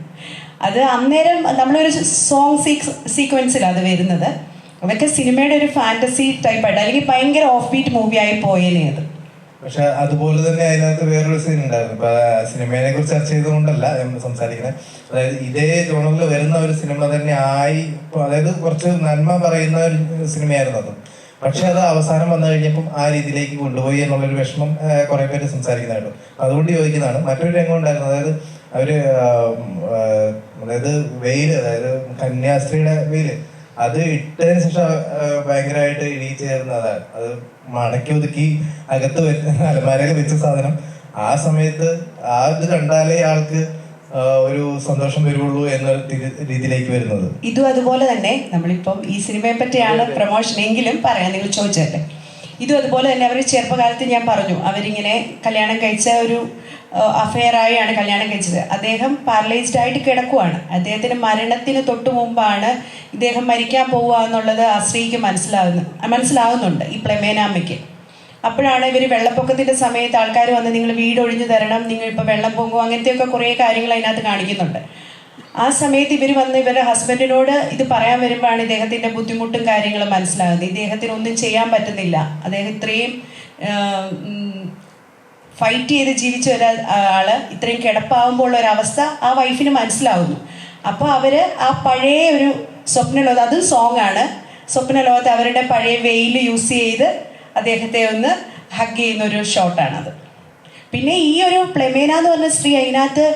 അത് അന്നേരം നമ്മളൊരു സോങ് സീക്വൻസിലാണ് അത് വരുന്നത്. അതൊക്കെ സിനിമയുടെ ഒരു ഫാൻറ്റസി ടൈപ്പായിട്ട്, അല്ലെങ്കിൽ ഭയങ്കര ഓഫ് ബീറ്റ് മൂവിയായി പോയേനെ അത്. പക്ഷെ അതുപോലെ തന്നെ അതിനകത്ത് വേറൊരു സീൻ ഉണ്ടായിരുന്നു. ഇപ്പൊ സിനിമയെ കുറിച്ച് ചർച്ച ചെയ്തുകൊണ്ടല്ല സംസാരിക്കുന്നത്. അതായത് ഇതേ ജോണറിൽ വരുന്ന ഒരു സിനിമ തന്നെ ആയി, അതായത് കുറച്ച് നന്മ പറയുന്ന ഒരു സിനിമയായിരുന്നു അത്. പക്ഷെ അത് അവസാനം വന്നു കഴിഞ്ഞപ്പം ആ രീതിയിലേക്ക് കൊണ്ടുപോയി എന്നുള്ളൊരു വിഷമം കുറെ പേര് സംസാരിക്കുന്നതായിരുന്നു. അതുകൊണ്ട് ചോദിക്കുന്നതാണ്. മറ്റൊരു രംഗം ഉണ്ടായിരുന്നു. അതായത് വെയില്, അതായത് കന്യാസ്ത്രീയുടെ വെയില്, അത് ഇട്ടതിന് ശേഷം ഭയങ്കരമായിട്ട് ഇടിച്ചേരുന്നതാണ്. അത് മടക്കി ഒതുക്കി അകത്ത് അലമാരയിൽ വെച്ച സാധനം ആ സമയത്ത് ആ ഇത് കണ്ടാലേ ആൾക്ക് ഒരു സന്തോഷം വരുള്ളൂ എന്ന രീതിയിലേക്ക് വരുന്നത്. ഇതും അതുപോലെ തന്നെ, നമ്മളിപ്പം ഈ സിനിമയെ പറ്റിയാണ് പ്രൊമോഷൻ എങ്കിലും പറയാം, നിങ്ങൾ ചോദിച്ചല്ലേ. ഇതും അതുപോലെ തന്നെ അവർ ചെറുപ്പകാലത്ത് ഞാൻ പറഞ്ഞു, അവരിങ്ങനെ കല്യാണം കഴിച്ച ഒരു അഫെയറായാണ് കല്യാണം കഴിച്ചത്. അദ്ദേഹം പാരലൈസ്ഡ് ആയിട്ട് കിടക്കുവാണ്. മരണത്തിന് തൊട്ട് മുമ്പാണ് ഇദ്ദേഹം മരിക്കാൻ പോവുക എന്നുള്ളത് ആ സ്ത്രീക്ക് മനസ്സിലാവുന്നുണ്ട്, ഈ പ്ലെമേനാമ്മയ്ക്ക്. അപ്പോഴാണ് ഇവർ വെള്ളപ്പൊക്കത്തിൻ്റെ സമയത്ത് ആൾക്കാർ വന്ന് നിങ്ങൾ വീട് ഒഴിഞ്ഞു തരണം, നിങ്ങൾ ഇപ്പോൾ വെള്ളം പൊങ്ങും, അങ്ങനത്തെയൊക്കെ കുറേ കാര്യങ്ങൾ അതിനകത്ത് കാണിക്കുന്നുണ്ട്. ആ സമയത്ത് ഇവർ വന്ന് ഇവരുടെ ഹസ്ബൻഡിനോട് ഇത് പറയാൻ വരുമ്പോഴാണ് ഇദ്ദേഹത്തിൻ്റെ ബുദ്ധിമുട്ടും കാര്യങ്ങളും മനസ്സിലാകുന്നത്. ഇദ്ദേഹത്തിന് ഒന്നും ചെയ്യാൻ പറ്റുന്നില്ല. അദ്ദേഹം ഇത്രയും ഫൈറ്റ് ചെയ്ത് ജീവിച്ച ഒരാൾ ഇത്രയും കിടപ്പാകുമ്പോൾ ഉള്ള ഒരവസ്ഥ ആ വൈഫിന് മനസ്സിലാവുന്നു. അപ്പോൾ അവർ ആ പഴയ ഒരു സ്വപ്നലോകത്ത്, അതും സോങ്ങാണ്, സ്വപ്നലോകത്ത് അവരുടെ പഴയ വെയിൽ യൂസ് ചെയ്ത് അദ്ദേഹത്തെ ഒന്ന് ഹഗ് ചെയ്യുന്നൊരു ഷോട്ടാണത്. പിന്നെ ഈ ഒരു പ്ലെമേന എന്ന് പറഞ്ഞ സ്ത്രീ, അതിനകത്ത്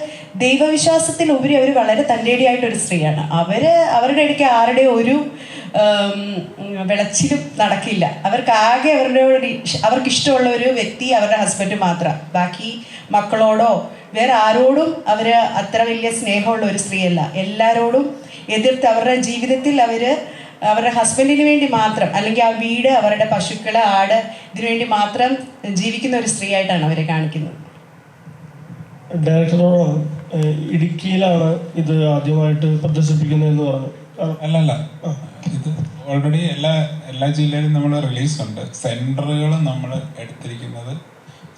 ദൈവവിശ്വാസത്തിൽ ഉപരി അവർ വളരെ തൻ്റേടിയായിട്ടൊരു സ്ത്രീയാണ്. അവരുടെ ഇടയ്ക്ക് ആരുടെ ഒരു വിളച്ചിലും നടക്കില്ല. അവർക്കാകെ അവർക്കിഷ്ടമുള്ള ഒരു വ്യക്തി അവരുടെ ഹസ്ബൻഡ് മാത്രം. ബാക്കി മക്കളോടോ വേറെ ആരോടും അവർ അത്ര വലിയ സ്നേഹമുള്ള ഒരു സ്ത്രീയല്ല. എല്ലാവരോടും എതിർത്ത് അവരുടെ ജീവിതത്തിൽ അവരുടെ ഹസ്ബൻഡിന് വേണ്ടി മാത്രം, അല്ലെങ്കിൽ ആ വീട്, അവരുടെ പശുക്കൾ, ആട്, ഇതിനുവേണ്ടി മാത്രം ജീവിക്കുന്ന ഒരു സ്ത്രീ ആയിട്ടാണ് അവരെ കാണിക്കുന്നത്. ഡയറക്ടറോടാണ്, ഇടുക്കിയിലാണ് ഇത് ആദ്യമായിട്ട് പ്രദർശിപ്പിക്കുന്നതെന്ന് പറഞ്ഞു. അല്ലല്ല, ഇത് ഓൾറെഡി എല്ലാ ജില്ലയിലും നമ്മൾ റിലീസുണ്ട്. സെൻറ്ററുകൾ നമ്മൾ എടുത്തിരിക്കുന്നത്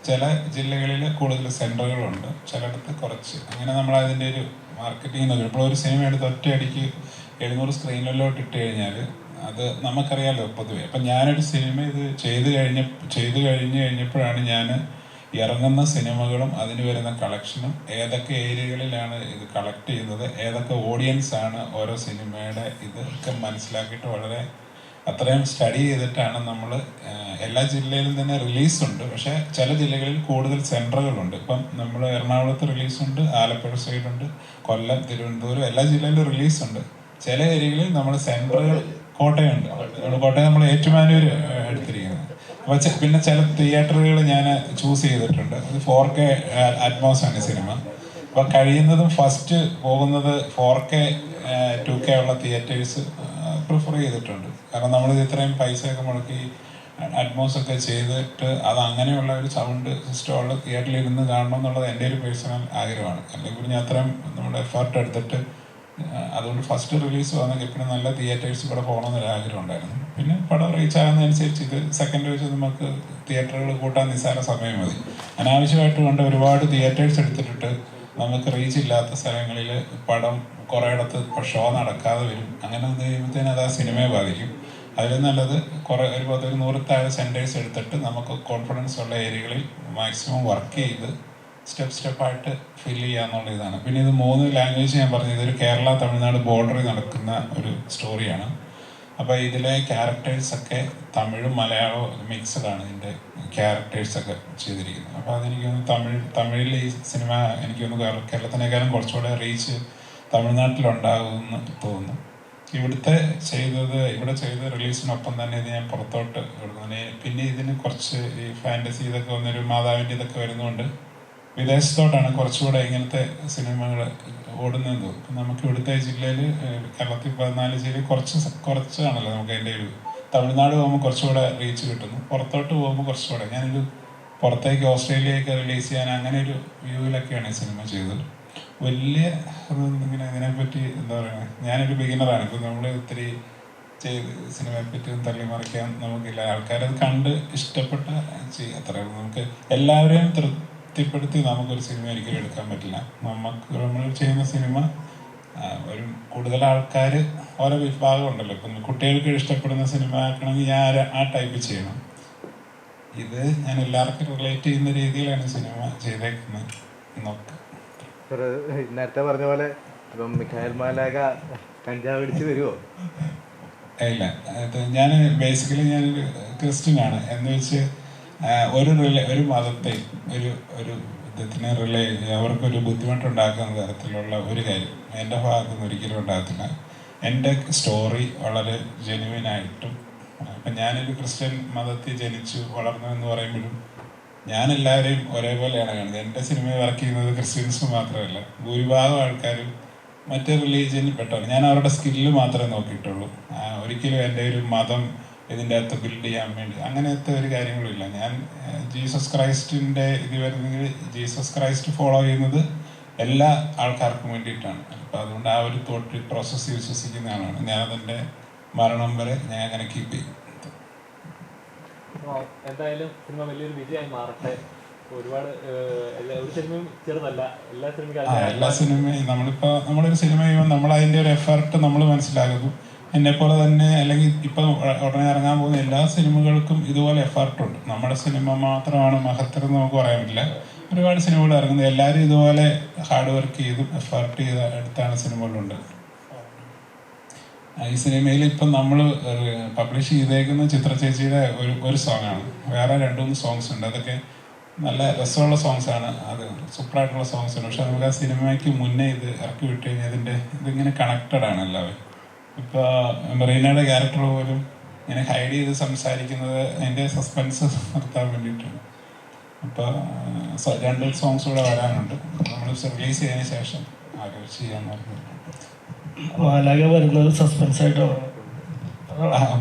ചില ജില്ലകളിൽ കൂടുതൽ സെൻറ്ററുകളുണ്ട്, ചിലയിടത്ത് കുറച്ച്. അങ്ങനെ നമ്മൾ അതിൻ്റെ ഒരു മാർക്കറ്റിംഗ് നോക്കി. ഇപ്പോൾ ഒരു സിനിമ എടുത്ത് ഒറ്റയടിക്ക് 700 സ്ക്രീനിലോട്ട് ഇട്ട് കഴിഞ്ഞാൽ അത് നമുക്കറിയാമല്ലോ പൊതുവെ. അപ്പം ഞാനൊരു സിനിമ ഇത് ചെയ്ത് കഴിഞ്ഞപ്പോഴാണ് ഞാൻ ഇറങ്ങുന്ന സിനിമകളും അതിന് വരുന്ന കളക്ഷനും ഏതൊക്കെ ഏരിയകളിലാണ് ഇത് കളക്ട് ചെയ്യുന്നത്, ഏതൊക്കെ ഓഡിയൻസാണ് ഓരോ സിനിമയുടെ ഇതൊക്കെ മനസ്സിലാക്കിയിട്ട് വളരെ അത്രയും സ്റ്റഡി ചെയ്തിട്ടാണ് നമ്മൾ എല്ലാ ജില്ലയിലും തന്നെ റിലീസുണ്ട്. പക്ഷേ ചില ജില്ലകളിൽ കൂടുതൽ സെൻറ്ററുകളുണ്ട്. ഇപ്പം നമ്മൾ എറണാകുളത്ത് റിലീസുണ്ട്, ആലപ്പുഴ സൈഡുണ്ട്, കൊല്ലം, തിരുവനന്തപുരം എല്ലാ ജില്ലയിലും റിലീസുണ്ട്. ചില ഏരിയകളിൽ നമ്മൾ സെൻറ്ററുകൾ കോട്ടയമുണ്ട്. കോട്ടയം നമ്മൾ ഏറ്റുമാനൂർ എടുത്തിരിക്കുന്നത്. അപ്പോൾ പിന്നെ ചില തിയേറ്ററുകൾ ഞാൻ ചൂസ് ചെയ്തിട്ടുണ്ട്. അത് 4K അറ്റ്മോസ് ആണ് സിനിമ. അപ്പോൾ കഴിയുന്നതും ഫസ്റ്റ് പോകുന്നത് 4K 2K ഉള്ള തിയേറ്റേഴ്സ് പ്രിഫർ ചെയ്തിട്ടുണ്ട്. കാരണം നമ്മൾ ഇത്രയും പൈസയൊക്കെ മുടക്കി അറ്റ്മോസ് ഒക്കെ ചെയ്തിട്ട് അത് അങ്ങനെയുള്ള ഒരു സൗണ്ട് സിസ്റ്റമുള്ള തിയേറ്ററിൽ ഇരുന്ന് കാണണം എന്നുള്ളത് എൻ്റെ ഒരു പേഴ്സണൽ ആഗ്രഹമാണ്. അല്ലെങ്കിൽ ഞാൻ അത്രയും നമ്മുടെ എഫേർട്ട് എടുത്തിട്ട് അതുകൊണ്ട് ഫസ്റ്റ് റിലീസ് വന്നെങ്കിൽ പിന്നെ നല്ല തിയേറ്റേഴ്സ് കൂടെ പോകണമെന്നൊരു ആഗ്രഹം ഉണ്ടായിരുന്നു. പിന്നെ പടം റീച്ച് ആകുന്നതനുസരിച്ച് ഇത് സെക്കൻഡ് വെച്ച് നമുക്ക് തിയേറ്ററുകൾ കൂട്ടാൻ നിസ്സാര സമയം മതി. അനാവശ്യമായിട്ട് കൊണ്ട് ഒരുപാട് തിയേറ്റേഴ്സ് എടുത്തിട്ട് നമുക്ക് റീച്ച് ഇല്ലാത്ത സ്ഥലങ്ങളിൽ പടം കുറേയിടത്ത് ഇപ്പോൾ ഷോ നടക്കാതെ വരും. അങ്ങനെ വന്നു കഴിയുമ്പോഴത്തേനും അത് ആ സിനിമയെ ബാധിക്കും. അതിൽ നല്ലത് ഒരു 100 താഴെ സെൻറ്റേഴ്സ് എടുത്തിട്ട് നമുക്ക് കോൺഫിഡൻസ് ഉള്ള ഏരിയകളിൽ മാക്സിമം വർക്ക് ചെയ്ത് സ്റ്റെപ്പായിട്ട് ഫില്ല് ചെയ്യാന്നുള്ള ഇതാണ്. പിന്നെ ഇത് 3 ലാംഗ്വേജ് ഞാൻ പറഞ്ഞത് ഇതൊരു കേരള തമിഴ്നാട് ബോർഡറിൽ നടക്കുന്ന ഒരു സ്റ്റോറിയാണ്. അപ്പോൾ ഇതിലെ ക്യാരക്ടേഴ്സൊക്കെ തമിഴും മലയാളവും മിക്സഡാണ് ഇതിൻ്റെ ക്യാരക്ടേഴ്സൊക്കെ ചെയ്തിരിക്കുന്നത്. അപ്പോൾ അതെനിക്കൊന്ന് തമിഴിൽ ഈ സിനിമ എനിക്കൊന്ന് കേരളത്തിനേക്കാളും കുറച്ചുകൂടെ റീച്ച് തമിഴ്നാട്ടിലുണ്ടാകുമെന്ന് തോന്നുന്നു. ഇവിടെ ചെയ്ത റിലീസിനൊപ്പം തന്നെ ഇത് ഞാൻ പുറത്തോട്ട് കൊടുക്കുന്നത്. പിന്നെ ഇതിന് കുറച്ച് ഈ ഫാൻറ്റസി ഇതൊക്കെ വന്നൊരു മാതാവിൻ്റെ ഇതൊക്കെ വരുന്നതുകൊണ്ട് വിദേശത്തോട്ടാണ് കുറച്ചുകൂടെ ഇങ്ങനത്തെ സിനിമകൾ ഓടുന്നത്. നമുക്ക് ഇവിടുത്തെ ജില്ലയിൽ കേരളത്തിൽ 14 ജില്ലയിൽ കുറച്ചാണല്ലോ നമുക്ക് അതിൻ്റെ ഒരു തമിഴ്നാട് പോകുമ്പോൾ കുറച്ചുകൂടെ റീച്ച് കിട്ടുന്നു. പുറത്തോട്ട് പോകുമ്പോൾ കുറച്ചുകൂടെ ഞാനൊരു പുറത്തേക്ക് ഓസ്ട്രേലിയയൊക്കെ റിലീസ് ചെയ്യാൻ അങ്ങനെ ഒരു വ്യൂവിലൊക്കെയാണ് ഈ സിനിമ ചെയ്തത്. വലിയ ഇങ്ങനെ ഇതിനെപ്പറ്റി എന്താ പറയുക, ഞാനൊരു ബിഗിനറാണ്. ഇപ്പം നമ്മൾ ഒത്തിരി ചെയ്ത് സിനിമയെപ്പറ്റി തള്ളിമറിക്കാൻ നമുക്കില്ല. ആൾക്കാരത് കണ്ട് ഇഷ്ടപ്പെട്ട അത്രേ നമുക്ക് എല്ലാവരെയും തൃപ്തിപ്പെടുത്തി നമുക്കൊരു സിനിമ ഒരിക്കലും എടുക്കാൻ പറ്റില്ല. നമ്മൾ ചെയ്യുന്ന സിനിമ ഒരു കൂടുതൽ ആൾക്കാർ ഓരോ വിഭാഗം ഉണ്ടല്ലോ. ഇപ്പം കുട്ടികൾക്ക് ഇഷ്ടപ്പെടുന്ന സിനിമ ആക്കണമെങ്കിൽ ഞാൻ ആ ടൈപ്പ് ചെയ്യണം. ഇത് ഞാൻ എല്ലാവർക്കും റിലേറ്റ് ചെയ്യുന്ന രീതിയിലാണ് സിനിമ ചെയ്തേക്കുന്നത് എന്നൊക്കെ. നേരത്തെ പറഞ്ഞ പോലെ ഇപ്പം മിഖായൽ മാലാക കഞ്ചാവ് അടിച്ച് വരുമോ? ഇല്ല, ഞാൻ ബേസിക്കലി ഞാനൊരു ക്രിസ്ത്യനാണ്. എന്ന് വെച്ച് ഒരു മതത്തെ ഒരു വിധത്തിന് അവർക്കൊരു ബുദ്ധിമുട്ടുണ്ടാക്കുന്ന തരത്തിലുള്ള ഒരു കാര്യം എൻ്റെ ഭാഗത്തുനിന്ന് ഒരിക്കലും ഉണ്ടാകത്തില്ല. എൻ്റെ സ്റ്റോറി വളരെ ജെന്യുവിനായിട്ടും ഇപ്പം ഞാനൊരു ക്രിസ്ത്യൻ മതത്തിൽ ജനിച്ചു വളർന്നു എന്ന് പറയുമ്പോഴും ഞാൻ എല്ലാവരെയും ഒരേപോലെയാണ് കാണുന്നത്. എൻ്റെ സിനിമയിൽ വർക്ക് ചെയ്യുന്നത് ക്രിസ്ത്യൻസ് മാത്രമല്ല, ഭൂരിഭാഗം ആൾക്കാരും മറ്റേ റിലീജിയനിൽ പെട്ടവർ. ഞാൻ അവരുടെ സ്കില്ല് മാത്രമേ നോക്കിയിട്ടുള്ളൂ. ഒരിക്കലും എൻ്റെ ഒരു മതം ഇതിൻ്റെ അകത്ത് ബിൽഡ് ചെയ്യാൻ വേണ്ടി അങ്ങനത്തെ ഒരു കാര്യങ്ങളുമില്ല. ഞാൻ ജീസസ് ക്രൈസ്റ്റിൻ്റെ ഇത് വരുന്നെങ്കിൽ ജീസസ് ക്രൈസ്റ്റ് ഫോളോ ചെയ്യുന്നത് എല്ലാ ആൾക്കാർക്കും വേണ്ടിയിട്ടാണ്. അപ്പം അതുകൊണ്ട് ആ ഒരു തോട്ട് പ്രോസസ്സ് വിശ്വസിക്കുന്ന ആളാണ് ഞാൻ. അതിൻ്റെ മരണം വരെ ഞാൻ അങ്ങനെ കീപ്പ് ചെയ്യും. എന്തായാലും സിനിമ വലിയൊരു വിജയമായി മാറട്ടെ. ഒരുപാട് ഒരു സിനിമയും ചെറുതല്ല, എല്ലാ സിനിമയും നമ്മളൊരു സിനിമ ചെയ്യുമ്പോൾ നമ്മൾ അതിൻ്റെ ഒരു എഫർട്ട് നമ്മൾ മനസ്സിലാക്കുന്നു. എന്നെപ്പോലെ തന്നെ അല്ലെങ്കിൽ ഇപ്പം ഉടനെ ഇറങ്ങാൻ പോകുന്ന എല്ലാ സിനിമകൾക്കും ഇതുപോലെ എഫർട്ടുണ്ട്. നമ്മുടെ സിനിമ മാത്രമാണ് മഹത്തരം എന്ന് നമുക്ക് പറയാൻ പറ്റില്ല. ഒരുപാട് സിനിമകൾ ഇറങ്ങുന്നത് എല്ലാവരും ഇതുപോലെ ഹാർഡ് വർക്ക് ചെയ്തും എഫർട്ട് ചെയ്ത് എടുത്താണ് സിനിമകളുണ്ട്. ഈ സിനിമയിൽ ഇപ്പം നമ്മൾ പബ്ലിഷ് ചെയ്തേക്കുന്ന ചിത്ര ചേച്ചിയുടെ ഒരു സോങ്ങാണ്. വേറെ 2-3 സോങ്സ് ഉണ്ട്. അതൊക്കെ നല്ല രസമുള്ള സോങ്സാണ്. അത് സൂപ്പറായിട്ടുള്ള സോങ്സാണ്. പക്ഷെ നമുക്ക് ആ സിനിമയ്ക്ക് മുന്നേ ഇത് ഇറക്കി വിട്ട് കഴിഞ്ഞാൽ ഇതിങ്ങനെ കണക്റ്റഡ് ആണ് എല്ലാവരും. ഇപ്പോൾ മെറീനയുടെ ക്യാരക്ടർ പോലും ഇങ്ങനെ ഹൈഡ് ചെയ്ത് സംസാരിക്കുന്നത് അതിൻ്റെ സസ്പെൻസ് നിർത്താൻ വേണ്ടിയിട്ടാണ്. അപ്പോൾ 2 സോങ്സ് കൂടെ വരാനുണ്ട്. നമ്മൾ റിലീസ് ചെയ്തതിന് ശേഷം ആലോചിച്ച് ചെയ്യാന്ന് പറഞ്ഞു. മാലാക വരുന്നത് സസ്പെൻസ് ആയിട്ടാണ്.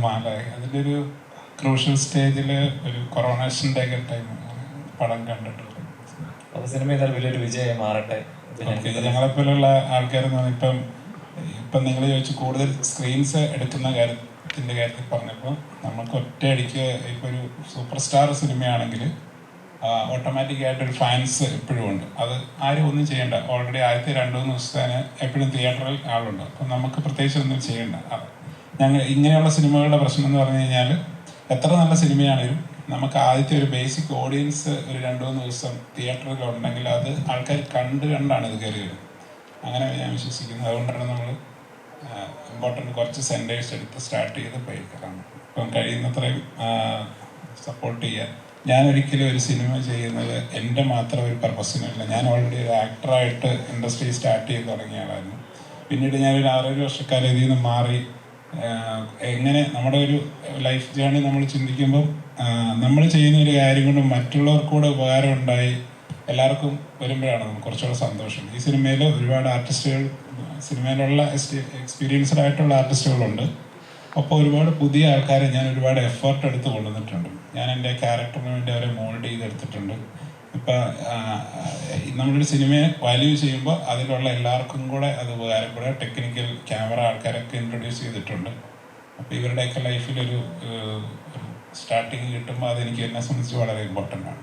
മാലാക അതിൻ്റെ ഒരു ക്രൂഷ്യൽ സ്റ്റേജിൽ ഒരു കൊറോണേഷൻ്റെ ഒക്കെ ടൈം പടം കണ്ടിട്ടുണ്ട്. അപ്പോൾ സിനിമ ഏതായാലും വലിയൊരു വിജയം മാറട്ടെ. ഞങ്ങളെപ്പോലുള്ള ആൾക്കാരെന്ന് പറഞ്ഞാൽ ഇപ്പം നിങ്ങൾ ചോദിച്ചു കൂടുതൽ സ്ക്രീൻസ് എടുക്കുന്ന കാര്യത്തിൻ്റെ കാര്യത്തിൽ പറഞ്ഞപ്പോൾ നമുക്ക് ഒറ്റയടിക്ക് ഇപ്പോൾ ഒരു സൂപ്പർ സ്റ്റാർ സിനിമയാണെങ്കിൽ ഓട്ടോമാറ്റിക്കായിട്ടൊരു ഫാൻസ് എപ്പോഴും ഉണ്ട്. അത് ആരും ഒന്നും ചെയ്യേണ്ട. ഓൾറെഡി ആദ്യത്തെ 2-3 ദിവസത്തേന് എപ്പോഴും തിയേറ്ററിൽ ആളുണ്ട്. അപ്പം നമുക്ക് പ്രത്യേകിച്ച് ഒന്നും ചെയ്യേണ്ട. ഇങ്ങനെയുള്ള സിനിമകളുടെ പ്രശ്നം എന്ന് പറഞ്ഞു കഴിഞ്ഞാൽ എത്ര നല്ല സിനിമയാണെങ്കിലും നമുക്ക് ആദ്യത്തെ ഒരു ബേസിക് ഓഡിയൻസ് ഒരു 2-3 ദിവസം തിയേറ്ററിൽ ഉണ്ടെങ്കിൽ അത് ആൾക്കാർ കണ്ടാണ് ഇത് കയറി വരുന്നത്. അങ്ങനെ ഞാൻ വിശ്വസിക്കുന്നത്. അതുകൊണ്ടാണ് നമ്മൾ ഇമ്പോർട്ടൻറ്റ് കുറച്ച് സെൻറ്റേഴ്സ് എടുത്ത് സ്റ്റാർട്ട് ചെയ്ത് പോയിക്കാറാണ്. ഇപ്പം കഴിയുന്നത്രയും സപ്പോർട്ട് ചെയ്യുക. ഞാൻ ഒരിക്കലും ഒരു സിനിമ ചെയ്യുന്നത് എൻ്റെ മാത്രം ഒരു പർപ്പസിനല്ല. ഞാൻ ഓൾറെഡി ഒരു ആക്ടറായിട്ട് ഇൻഡസ്ട്രി സ്റ്റാർട്ട് ചെയ്ത് തുടങ്ങിയ ആളായിരുന്നു. പിന്നീട് ഞാനൊരു 6 വർഷക്കാലം ഇതിൽ നിന്ന് മാറി എങ്ങനെ നമ്മുടെ ഒരു ലൈഫ് ജേണി നമ്മൾ ചിന്തിക്കുമ്പം നമ്മൾ ചെയ്യുന്ന ഒരു കാര്യം കൊണ്ട് മറ്റുള്ളവർക്കൂടെ ഉപകാരം ഉണ്ടായി എല്ലാവർക്കും വരുമ്പോഴാണ് നമുക്ക് കുറച്ചുകൂടെ സന്തോഷം. ഈ സിനിമയിൽ ഒരുപാട് ആർട്ടിസ്റ്റുകൾ, സിനിമയിലുള്ള എക്സ്പീരിയൻസ്ഡ് ആയിട്ടുള്ള ആർട്ടിസ്റ്റുകളുണ്ട്. അപ്പോൾ ഒരുപാട് പുതിയ ആൾക്കാരെ ഞാൻ ഒരുപാട് എഫേർട്ട് എടുത്ത് കൊണ്ടുവന്നിട്ടുണ്ട്. ഞാൻ എൻ്റെ ക്യാരക്ടറിന് വേണ്ടി അവരെ മോൾഡ് ചെയ്തെടുത്തിട്ടുണ്ട്. ഇപ്പം നമ്മളൊരു സിനിമയെ വാല്യൂ ചെയ്യുമ്പോൾ അതിലുള്ള എല്ലാവർക്കും കൂടെ അത് ഉപകാരപ്പെടുക. ടെക്നിക്കൽ ക്യാമറ ആൾക്കാരൊക്കെ ഇൻട്രൊഡ്യൂസ് ചെയ്തിട്ടുണ്ട്. അപ്പോൾ ഇവരുടെയൊക്കെ ലൈഫിലൊരു സ്റ്റാർട്ടിങ് കിട്ടുമ്പോൾ അതെനിക്ക് എന്നെ സംബന്ധിച്ച് വളരെ ഇമ്പോർട്ടൻ്റ് ആണ്.